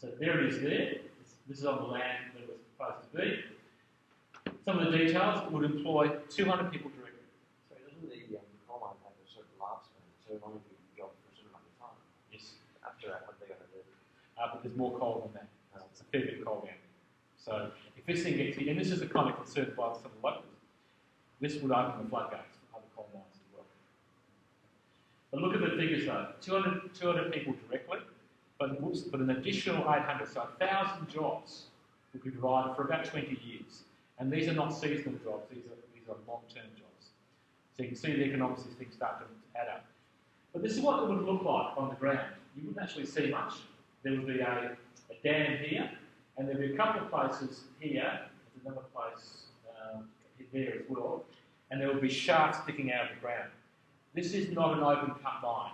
So there it is there. This is on the land that it was supposed to be. Some of the details, it would employ 200 people directly. So doesn't the coal mine have a certain lifespan? So long as you can go for a certain amount of time. Yes. After that, what are they going to do? But there's more coal than that. It's a fair bit of coal down there. So if this thing gets here, and this is the kind of concern by some of the locals, this would open the floodgates for other coal mines as well. But look at the figures though, 200 people directly, but an additional 800, so 1,000 jobs will be provided for about 20 years. And these are not seasonal jobs, these are long-term jobs. So you can see the economics of these things start to add up. But this is what it would look like on the ground. You wouldn't actually see much. There would be a dam here, and there'll be a couple of places here, there's another place there as well, and there will be shafts sticking out of the ground. This is not an open cut mine.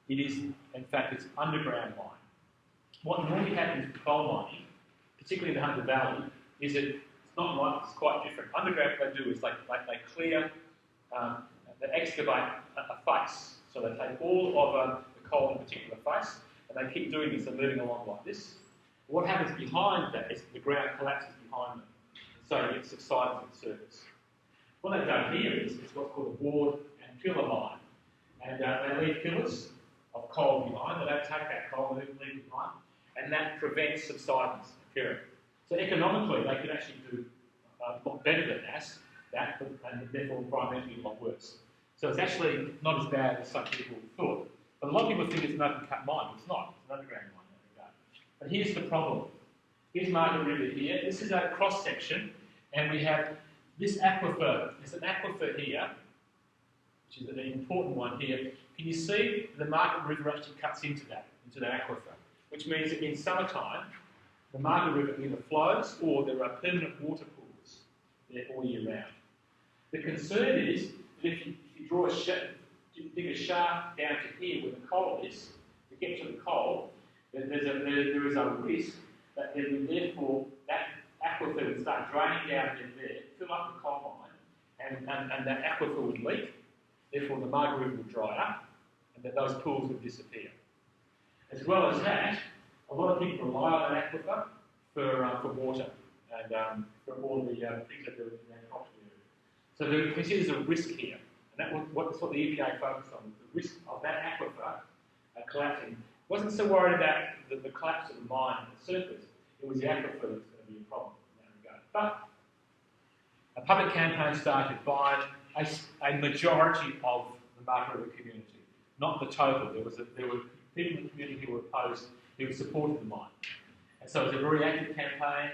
It is, in fact, it's underground mine. What normally happens with coal mining, particularly in the Hunter Valley, is that it's not like it's quite different. Underground, what they do is they clear, they excavate a face. So they take all of the coal in a particular face, and they keep doing this and moving along like this. What happens behind that is the ground collapses behind them, so it subsides at the surface. What they've done here is what's called a board and pillar mine, and they leave pillars of coal behind. They don't take that coal, they leave it behind, and that prevents subsidence occurring. So economically, they could actually do a lot better than that, and therefore environmentally a lot worse. So it's actually not as bad as some people thought. But a lot of people think it's an open cut mine. It's not. It's an underground mine. But here's the problem. Here's Margaret River here. This is a cross section, and we have this aquifer. There's an aquifer here, which is an important one here. Can you see the Margaret River actually cuts into that aquifer? Which means that in summertime, the Margaret River either flows or there are permanent water pools there all year round. The concern is that if you draw dig a shaft down to here where the coal is, to get to the coal, there is a risk that there will therefore that aquifer would start draining down there, fill up the coal mine, and that aquifer would leak. Therefore, the Margaret River would dry up, and then those pools would disappear. As well as that, a lot of people rely on that aquifer for water and for all the things that they're in the agricultural area. So you can see there's a risk here, and that's what the EPA focused on, the risk of that aquifer collapsing. Wasn't so worried about the collapse of the mine at the surface. It was the aquifer that's going to be a problem in that regard. But a public campaign started by a majority of the Margaret River community, not the total. There were people in the community who were opposed, who supported the mine. And so it was a very active campaign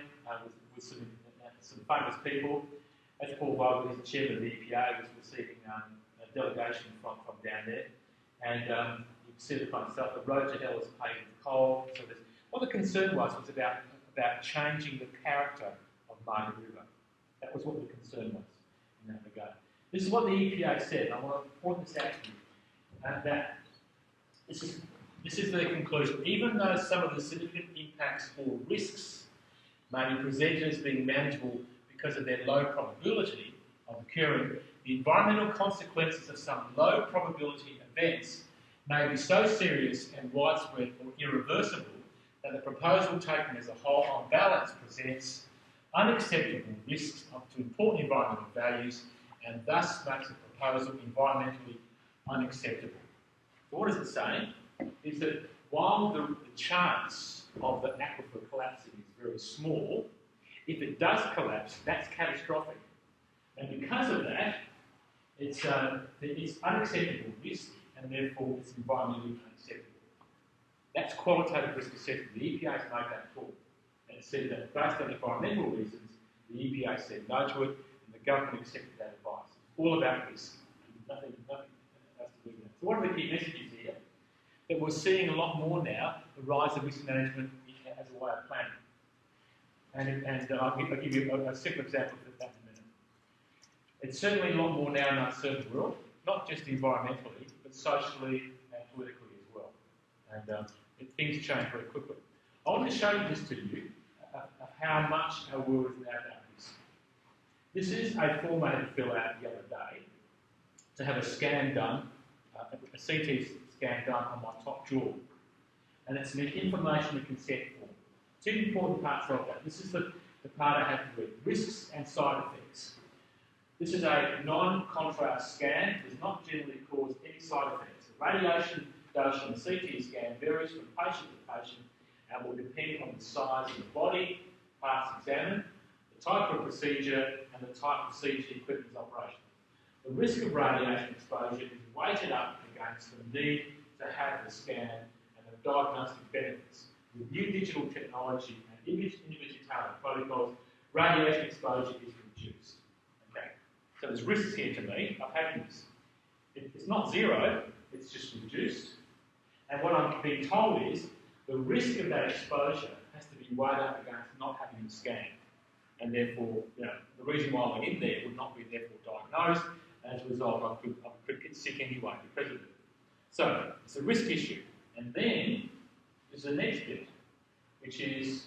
with some famous people. As Paul Vogel, who's the chairman of the EPA, was receiving a delegation from down there. And you can see the kind of stuff. The road to hell is paved with coal. So what the concern was about changing the character of Margaret River. That was what the concern was in that regard. This is what the EPA said, and I want to point this out to you. That this is their conclusion. Even though some of the significant impacts or risks may be presented as being manageable because of their low probability of occurring, the environmental consequences of some low probability events may be so serious and widespread or irreversible that the proposal taken as a whole on balance presents unacceptable risks up to important environmental values and thus makes the proposal environmentally unacceptable. So what is it saying? Is that while the chance of the aquifer collapsing is very small, if it does collapse, that's catastrophic. And because of that, it's unacceptable risk, and therefore it's environmentally unacceptable. That's qualitative risk assessment. The EPA has made that call. And it said that based on environmental reasons, the EPA said no to it, and the government accepted that advice. It's all about risk. Nothing else to do with that. So what are the key messages here? That we're seeing a lot more now, the rise of risk management as a way of planning. And I'll give you a simple example of that in a minute. It's certainly a lot more now in an uncertain world, not just environmentally, but socially and politically as well. And things change very quickly. I want to show this to you of how much our world is now about risk. This is a form I had to fill out the other day to have a scan done, a CT scan done on my top jaw. And it's an information and consent form. Two important parts of that. This is the part I have to read. Risks and side effects. This is a non-contrast scan. It does not generally cause any side effects. The radiation dose on the CT scan varies from patient to patient and will depend on the size of the body, parts examined, the type of procedure, and the type of CT equipment is operational. The risk of radiation exposure is weighted up against the need to have the scan and the diagnostic benefits. With new digital technology and image tailored protocols, radiation exposure is reduced. Okay, so there's risks here to me of having this. It's not zero, it's just reduced. And what I'm being told is the risk of that exposure has to be weighed up against not having the scan. And therefore, the reason why I'm in there would not be therefore diagnosed. As a result, I could get sick anyway because of it. So it's a risk issue. And then there's the next bit, which is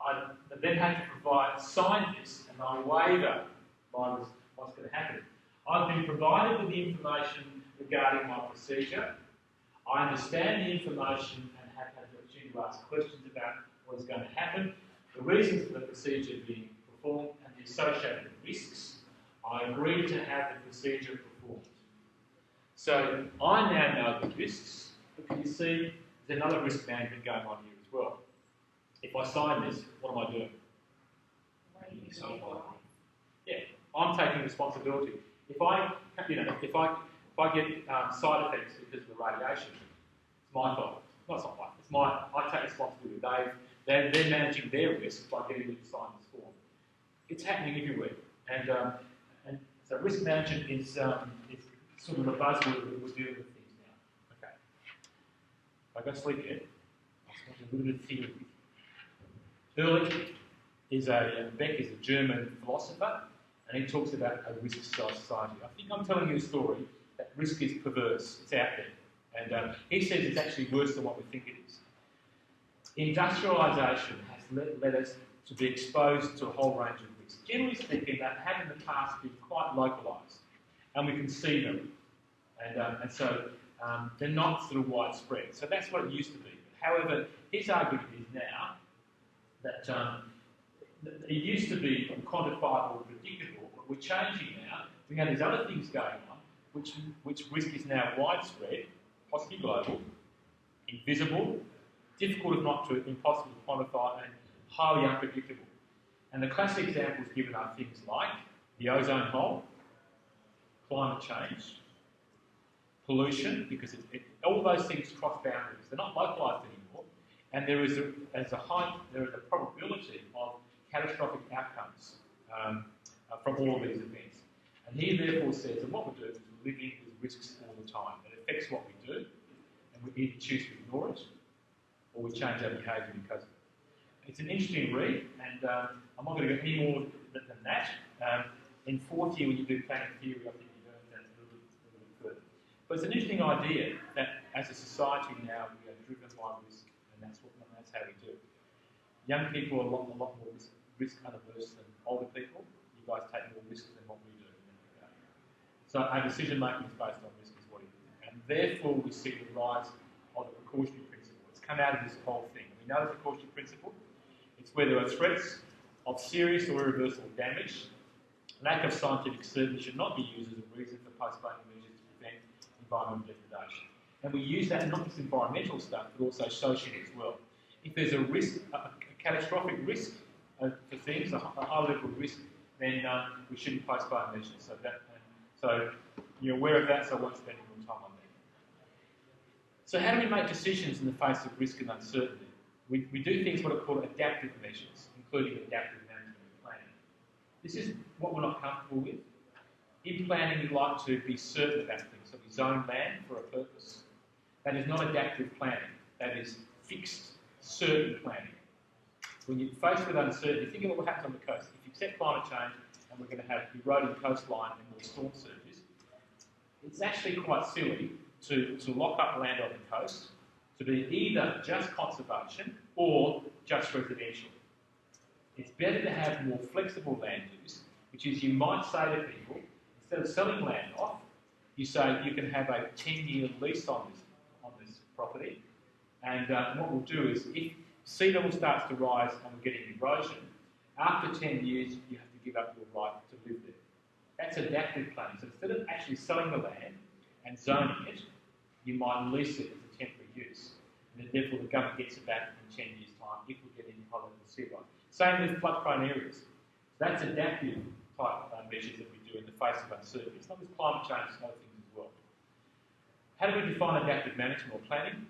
I then have to sign this, and I waiver what's going to happen. I've been provided with the information regarding my procedure. I understand the information and have had the opportunity to ask questions about what is going to happen, the reasons for the procedure being performed, and the associated risks. I agree to have the procedure performed. So I now know the risks, but can you see there's another risk management going on here as well. If I sign this, what am I doing? Yeah, I'm taking responsibility. If I get side effects because of the radiation, it's my fault. No, it's not mine. I take responsibility. They're managing their risk by getting me to sign this form. It's happening everywhere, and so risk management is sort of a buzzword that we're dealing with things now. Okay. I go to sleep yet? I'll start a little bit of theory. Beck is a German philosopher, and he talks about a risk society. I think I'm telling you a story that risk is perverse. It's out there. And he says it's actually worse than what we think it is. Industrialisation has led us to be exposed to a whole range of risks. Generally speaking, they have in the past been quite localised, and we can see them. And so they're not sort of widespread. So that's what it used to be. However, his argument is now that it used to be quantifiable and predictable, but we're changing now. We have these other things going on, which risk is now widespread, possibly global, invisible, difficult if not to impossible to quantify, and highly unpredictable. And the classic examples given are things like the ozone hole, climate change, pollution, because all those things cross boundaries. They're not localised anymore, and there is a probability of catastrophic outcomes from all of these events. And he therefore says that what we're doing is we're living with risks all the time. It affects what we do, and we either choose to ignore it, or we change our behaviour because of it. It's an interesting read, and I'm not going to go any more than that. In fourth year, when you do planning theory, I think you learn that a little bit further. But it's an interesting idea that as a society now, we are driven by risk, and that's how we do it. Young people are a lot more risk unaverse than older people. You guys take more risks than what we do. So our decision making is based on risk, is what it is. And therefore, we see the rise of the precautionary principle. It's come out of this whole thing. We know the precautionary principle. It's where there are threats of serious or irreversible damage. Lack of scientific certainty should not be used as a reason for postponing measures to prevent environmental degradation. And we use that not just environmental stuff, but also socially as well. If there's a risk, a catastrophic risk for things, a high level of risk, then we shouldn't postpone measures. So you're aware of that, so I won't spend any more time on that. So how do we make decisions in the face of risk and uncertainty? We do things what are called adaptive measures, including adaptive management and planning. This is what we're not comfortable with. In planning, we like to be certain about things. So we zone land for a purpose. That is not adaptive planning. That is fixed, certain planning. When you're faced with uncertainty, think about what happens on the coast. If you accept climate change and we're going to have eroding coastline and more storm surges, it's actually quite silly to lock up land on the coast to be either just conservation or just residential. It's better to have more flexible land use, which is you might say to people, instead of selling land off, you say you can have a 10-year lease on this property, and what we'll do is if sea level starts to rise and we're getting erosion, after 10 years you have to give up your right to live there. That's adaptive planning. So instead of actually selling the land and zoning it, you might lease it as a temporary use. And then therefore the government gets it back in 10 years' time if we get any high level sea rise. Same with flood-prone areas. So that's adaptive type measures that we do in the face of uncertainty. It's not just climate change, it's other things as well. How do we define adaptive management or planning?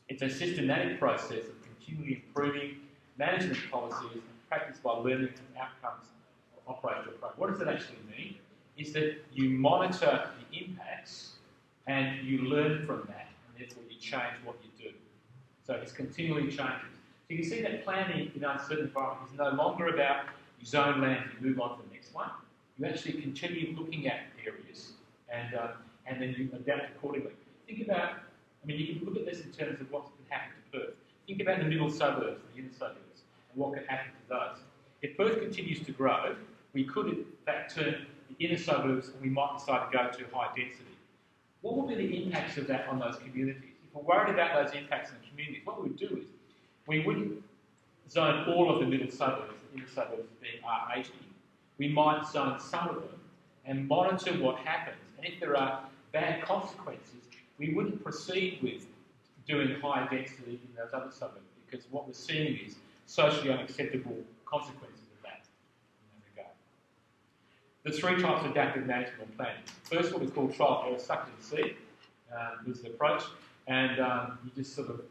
It's a systematic process of continually improving management policies and practice by learning from outcomes of operational approach. What does that actually mean? Is that you monitor the impacts and you learn from that, and therefore you change what you do. So it's continually changing. So you can see that planning in an uncertain environment is no longer about you zone land and you move on to the next one. You actually continue looking at areas and then you adapt accordingly. Think about, you can look at this in terms of what can happen to Perth. Think about the middle suburbs, the inner suburbs, and what can happen to those. If Perth continues to grow, we could in fact turn the inner suburbs and we might decide to go to high density. What will be the impacts of that on those communities? If we're worried about those impacts on the communities, what we would do is we wouldn't zone all of the middle suburbs, the inner suburbs being R80. We might zone some of them and monitor what happens. And if there are bad consequences, we wouldn't proceed with doing high density in those other suburbs because what we're seeing is socially unacceptable consequences of that in that regard. The three types of adaptive management and planning. First, what we call trial and error, suck and see, is the approach, and you just sort of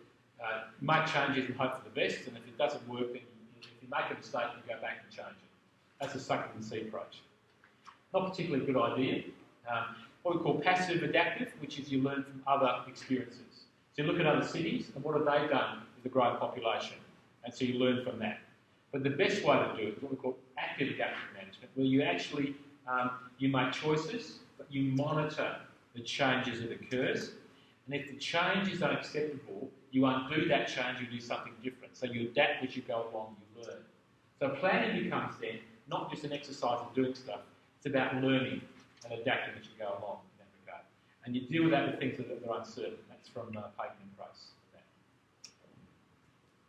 make changes and hope for the best, and if it doesn't work, then if you make a mistake, you go back and change it. That's a suck and see approach. Not particularly a good idea. What we call passive adaptive, which is you learn from other experiences. So you look at other cities and what have they done with the growing population, and so you learn from that. But the best way to do it is what we call active adaptive management, where you actually you make choices, but you monitor the changes that occurs, and if the change is unacceptable, you undo that change, you do something different. So you adapt as you go along, you learn. So planning becomes then not just an exercise of doing stuff, it's about learning and adapting as you go along in that regard. And you deal with that with things that are uncertain. That's from Pagan and Price.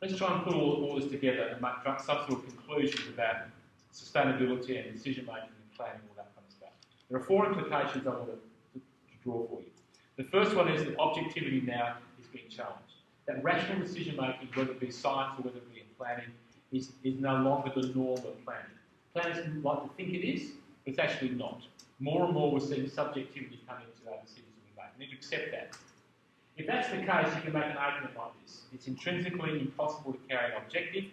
Let's try and put all this together and make some sort of conclusions about sustainability and decision making and planning, all that kind of stuff. There are four implications I want to draw for you. The first one is that objectivity now is being challenged. That rational decision making, whether it be science or whether it be in planning, is no longer the norm of planning. Planners like to think it is, but it's actually not. More and more we're seeing subjectivity come into our decisions that we make. We need to accept that. If that's the case, you can make an argument like this. It's intrinsically impossible to carry an objective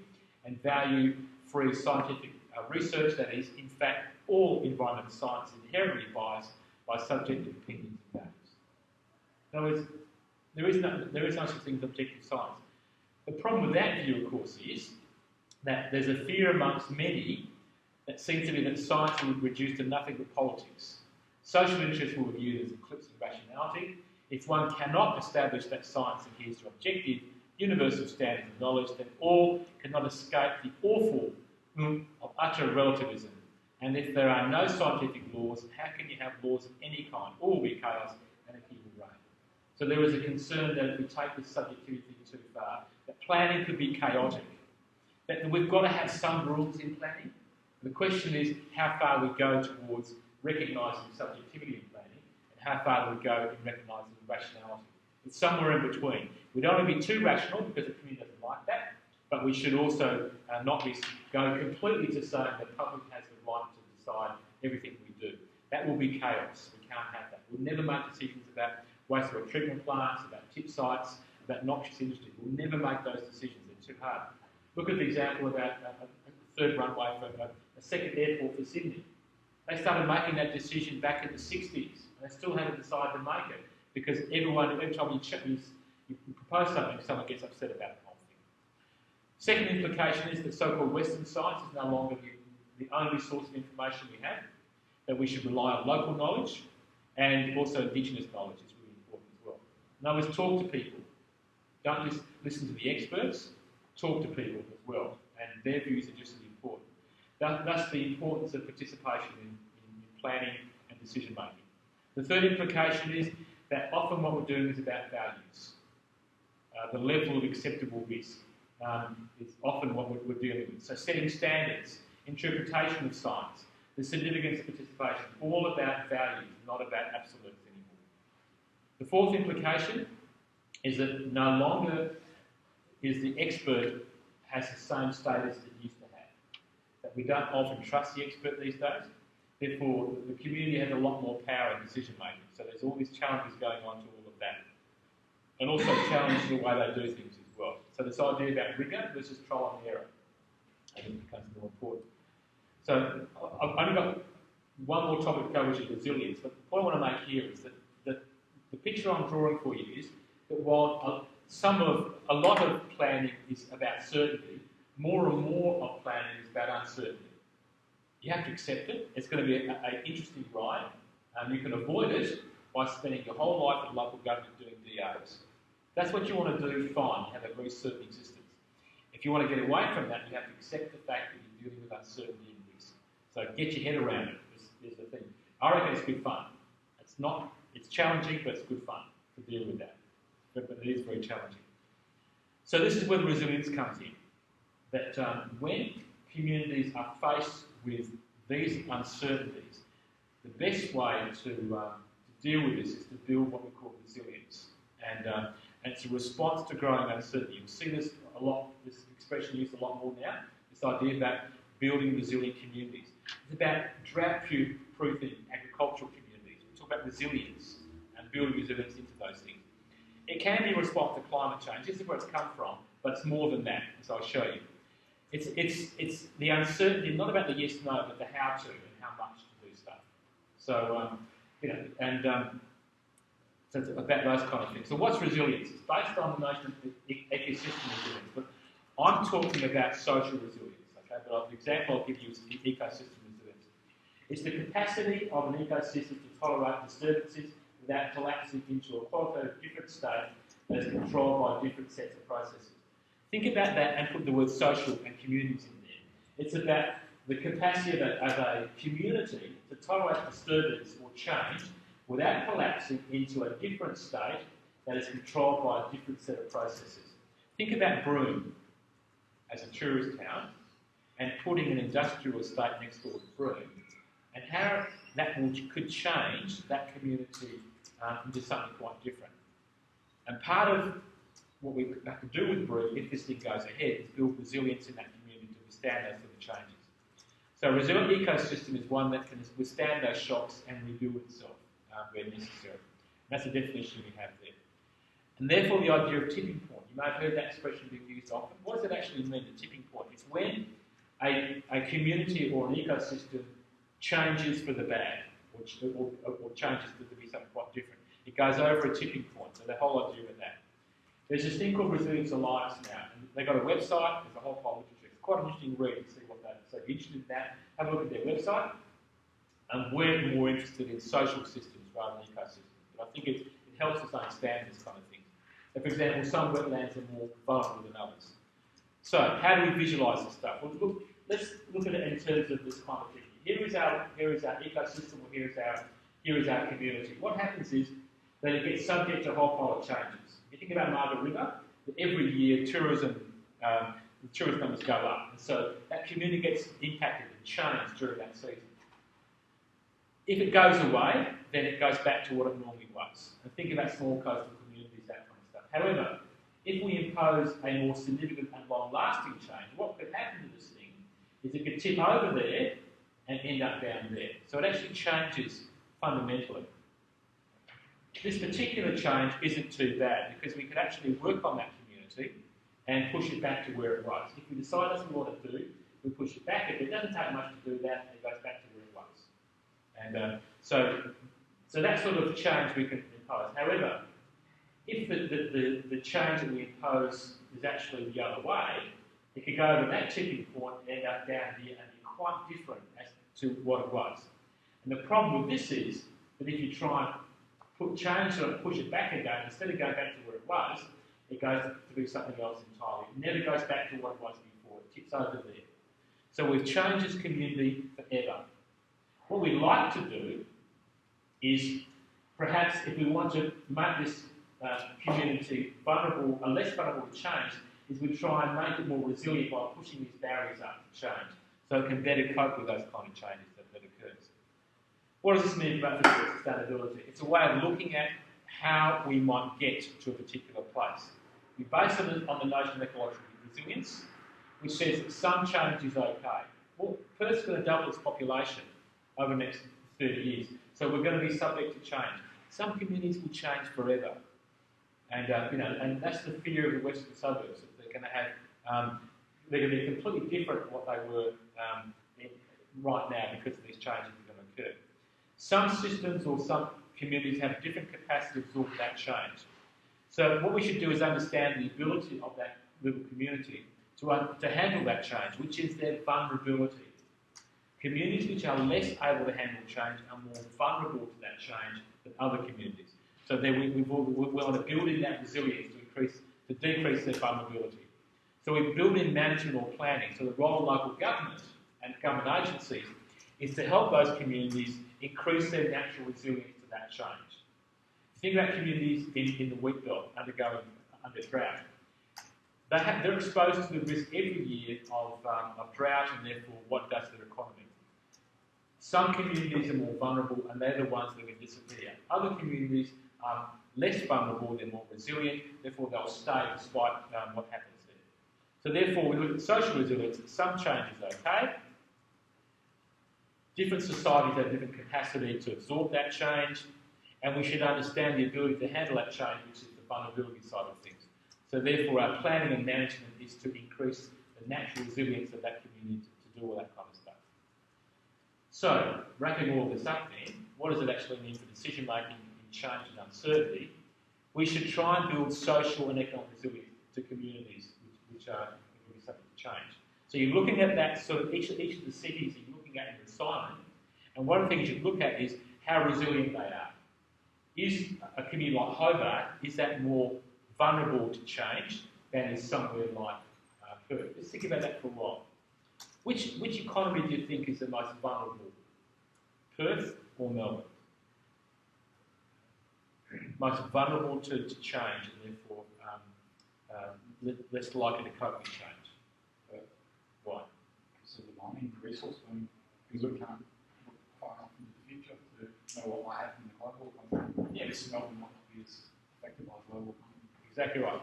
and value-free scientific research that is, in fact, all environmental science is inherently biased by subjective opinions and values. In other words, there is no such thing as objective science. The problem with that view, of course, is that there's a fear amongst many that seems to be that science will be reduced to nothing but politics. Social interests will be viewed as eclipsing rationality. If one cannot establish that science adheres to objective, universal standards of knowledge, then all cannot escape the awful of utter relativism. And if there are no scientific laws, how can you have laws of any kind? All will be chaos and a evil reign. So there is a concern that if we take this subjectivity too far, that planning could be chaotic. That we've got to have some rules in planning. The question is how far we go towards recognising subjectivity in planning and how far we go in recognising rationality. It's somewhere in between. We don't want to be too rational because the community doesn't like that, but we should also not be going completely to saying the public has the right to decide everything we do. That will be chaos. We can't have that. We'll never make decisions about wastewater treatment plants, about tip sites, about noxious industry. We'll never make those decisions. They're too hard. Look at the example about a third runway for a second airport for Sydney. They started making that decision back in the 60s, and they still haven't decided to make it because every time you propose something, someone gets upset about the whole thing. Second implication is that so-called Western science is no longer the only source of information we have, that we should rely on local knowledge, and also Indigenous knowledge is really important as well. In other words, talk to people. Don't just listen to the experts, talk to people as well, and their views are just as important. Thus the importance of participation in planning and decision making. The third implication is that often what we're doing is about values. The level of acceptable risk is often what we're dealing with. So setting standards, interpretation of science, the significance of participation, all about values, not about absolutes anymore. The fourth implication is that no longer is the expert has the same status it used to have. That we don't often trust the expert these days. Therefore, the community has a lot more power in decision making. So there's all these challenges going on to all of that. And also challenges the way they do things as well. So this idea about rigour versus trial and error, I think becomes more important. So I've only got one more topic to cover, which is resilience. But the point I want to make here is that the picture I'm drawing for you is that while a lot of planning is about certainty, more and more of planning is about uncertainty. You have to accept it. It's going to be an interesting ride. You can avoid it by spending your whole life in local government doing DOs. That's what you want to do, fine. You have a very certain existence. If you want to get away from that, you have to accept the fact that you're dealing with uncertainty and risk. So get your head around it is the thing. I reckon it's good fun. It's challenging, but it's good fun to deal with that. But it is very challenging. So this is where the resilience comes in. That when communities are faced with these uncertainties, the best way to deal with this is to build what we call resilience. And it's a response to growing uncertainty. You'll see this a lot, this expression used a lot more now, this idea about building resilient communities. It's about drought-proofing agricultural communities. We talk about resilience and building resilience into those things. It can be a response to climate change. This is where it's come from, but it's more than that, as I'll show you. It's the uncertainty, not about the yes, no, but the how to and how much to do stuff. So, so it's about those kind of things. So what's resilience? It's based on the notion of ecosystem resilience, but I'm talking about social resilience, okay? But the example I'll give you is the ecosystem resilience. It's the capacity of an ecosystem to tolerate disturbances without collapsing into a qualitative different state that is controlled by different sets of processes. Think about that and put the word social and communities in there. It's about the capacity of a community to tolerate disturbance or change without collapsing into a different state that is controlled by a different set of processes. Think about Broome as a tourist town and putting an industrial estate next door to Broome and how that could change that community into something quite different. And part of what we have to do with Broome, if this thing goes ahead, is build resilience in that community to withstand those sort of changes. So a resilient ecosystem is one that can withstand those shocks and rebuild itself where necessary. And that's the definition we have there. And therefore the idea of tipping point. You may have heard that expression being used often. What does it actually mean, the tipping point? It's when a community or an ecosystem changes for the bad or changes to be something quite different. It goes over a tipping point. So the whole idea of that. There's this thing called Resilience Alliance now, and they've got a website, there's a whole pile of literature. It's quite an interesting read to see what they say. If you're interested in that, have a look at their website. And we're more interested in social systems rather than ecosystems. But I think it helps us understand this kind of thing. So for example, some wetlands are more vulnerable than others. So how do we visualise this stuff? Well, let's look at it in terms of this kind of thing. Here is our ecosystem, or here is our community. What happens is that it gets subject to a whole pile of changes. If you think about Margaret River, every year the tourist numbers go up. And so that community gets impacted and changed during that season. If it goes away, then it goes back to what it normally was. And think about small coastal communities, that kind of stuff. However, if we impose a more significant and long-lasting change, what could happen to this thing is it could tip over there and end up down there. So it actually changes fundamentally. This particular change isn't too bad because we can actually work on that community and push it back to where it was. If we decide that's what we want to do, we push it back. If it doesn't take much to do that, it goes back to where it was. And so that sort of change we can impose. However, if the change that we impose is actually the other way, it could go over that tipping point and end up down here and be quite different as to what it was. And the problem with this is that if you try and change it and push it back again, instead of going back to where it was, it goes to be something else entirely. It never goes back to what it was before. It tips over there. So we've changed this community forever. What we'd like to do is perhaps if we want to make this community vulnerable, less vulnerable to change, is we try and make it more resilient by pushing these barriers up to change, so it can better cope with those kind of changes that occurs. What does this mean about physical sustainability? It's a way of looking at how we might get to a particular place. We base it on the notion of ecological resilience, which says that some change is okay. Well, Perth's going to double its population over the next 30 years, so we're going to be subject to change. Some communities will change forever. And and that's the fear of the western suburbs, that they're going to have, they're going to be completely different from what they were right now because of these changes that are going to occur. Some systems or some communities have different capacity to absorb that change. So what we should do is understand the ability of that little community to handle that change, which is their vulnerability. Communities which are less able to handle change are more vulnerable to that change than other communities. So then we want to build in that resilience to decrease their vulnerability. So we build in management or planning. So the role of local government and government agencies is to help those communities increase their natural resilience to that change. Think about communities in the wheat belt under drought. They're exposed to the risk every year of drought and therefore what it does to their economy. Some communities are more vulnerable and they're the ones that can disappear. Other communities are less vulnerable, they're more resilient, therefore they'll stay despite what happens there. So therefore we look at social resilience. Some change is okay. Different societies have different capacity to absorb that change, and we should understand the ability to handle that change, which is the vulnerability side of things. So therefore our planning and management is to increase the natural resilience of that community to do all that kind of stuff. So, wrapping all this up then, what does it actually mean for decision making in change and uncertainty? We should try and build social and economic resilience to communities which are going to be subject to change. So you're looking at that sort of each of the cities that you're looking at in the assignment, and one of the things you look at is how resilient they are. Is a community like Hobart, is that more vulnerable to change than is somewhere like Perth? Let's think about that for a while. Which economy do you think is the most vulnerable? Perth or Melbourne? Most vulnerable to change and therefore less likely to cope with change. Why? Because of the mining resource boom. Because we can't look far off into the future to know what might happen in the global economy. Yes. This Melbourne might not be as affected by the global economy. Exactly right.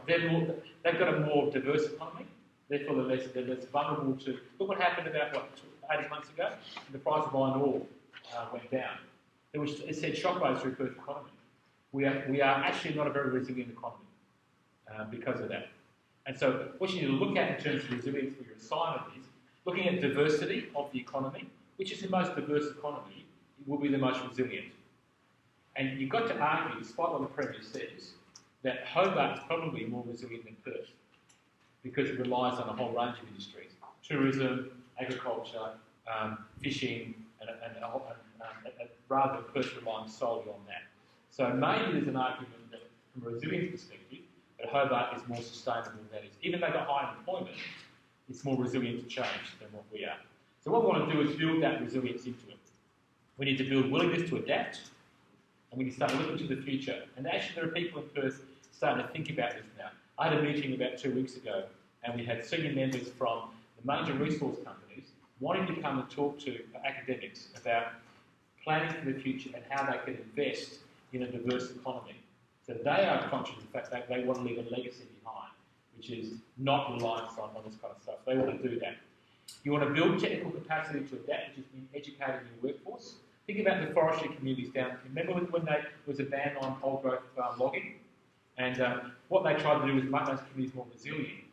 They've got a more diverse economy. Therefore, they're less vulnerable to... Look what happened about, 80 months ago? The price of iron ore went down. It said shockwaves through Perth's economy. We are actually not a very resilient economy because of that. And so what you need to look at in terms of resilience for your assignment is looking at diversity of the economy. Which is the most diverse economy, it will be the most resilient. And you've got to argue, despite what the Premier says, that Hobart is probably more resilient than Perth because it relies on a whole range of industries. Tourism, agriculture, fishing, and rather than Perth relying solely on that. So maybe there's an argument that from a resilience perspective, that Hobart is more sustainable than that is. Even though they've got high unemployment, it's more resilient to change than what we are. So what we want to do is build that resilience into it. We need to build willingness to adapt, and we need to start looking to the future. And actually there are people in Perth starting to think about this now. I had a meeting about 2 weeks ago, and we had senior members from the major resource companies wanting to come and talk to academics about planning for the future and how they can invest in a diverse economy. So they are conscious of the fact that they want to leave a legacy behind, which is not reliance on this kind of stuff. They want to do that. You want to build technical capacity to adapt, which is in educating your workforce. Think about the forestry communities down. Remember when there was a ban on old growth logging? And what they tried to do was make those communities more resilient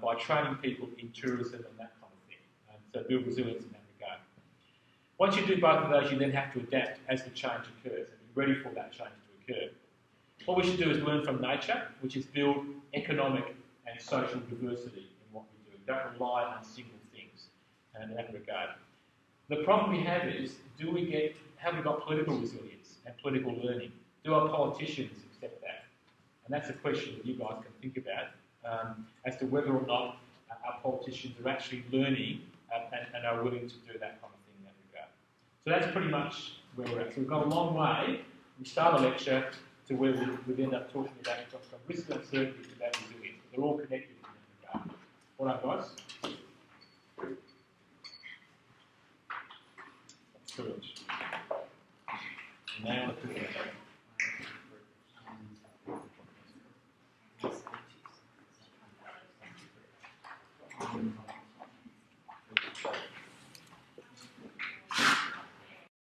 by training people in tourism and that kind of thing. So build resilience in that regard. Once you do both of those, you then have to adapt as the change occurs and be ready for that change to occur. What we should do is learn from nature, which is build economic and social diversity in what we do. Don't rely on single things in that regard. The problem we have is, have we got political resilience and political learning? Do our politicians accept that? And that's a question that you guys can think about as to whether or not our politicians are actually learning and are willing to do that kind of thing in that regard. So that's pretty much where we're at. So we've got a long way. We start a lecture to where we end up talking about from risk and uncertainty to that resilience. They're all connected in that regard. All right, guys? That's good. Now,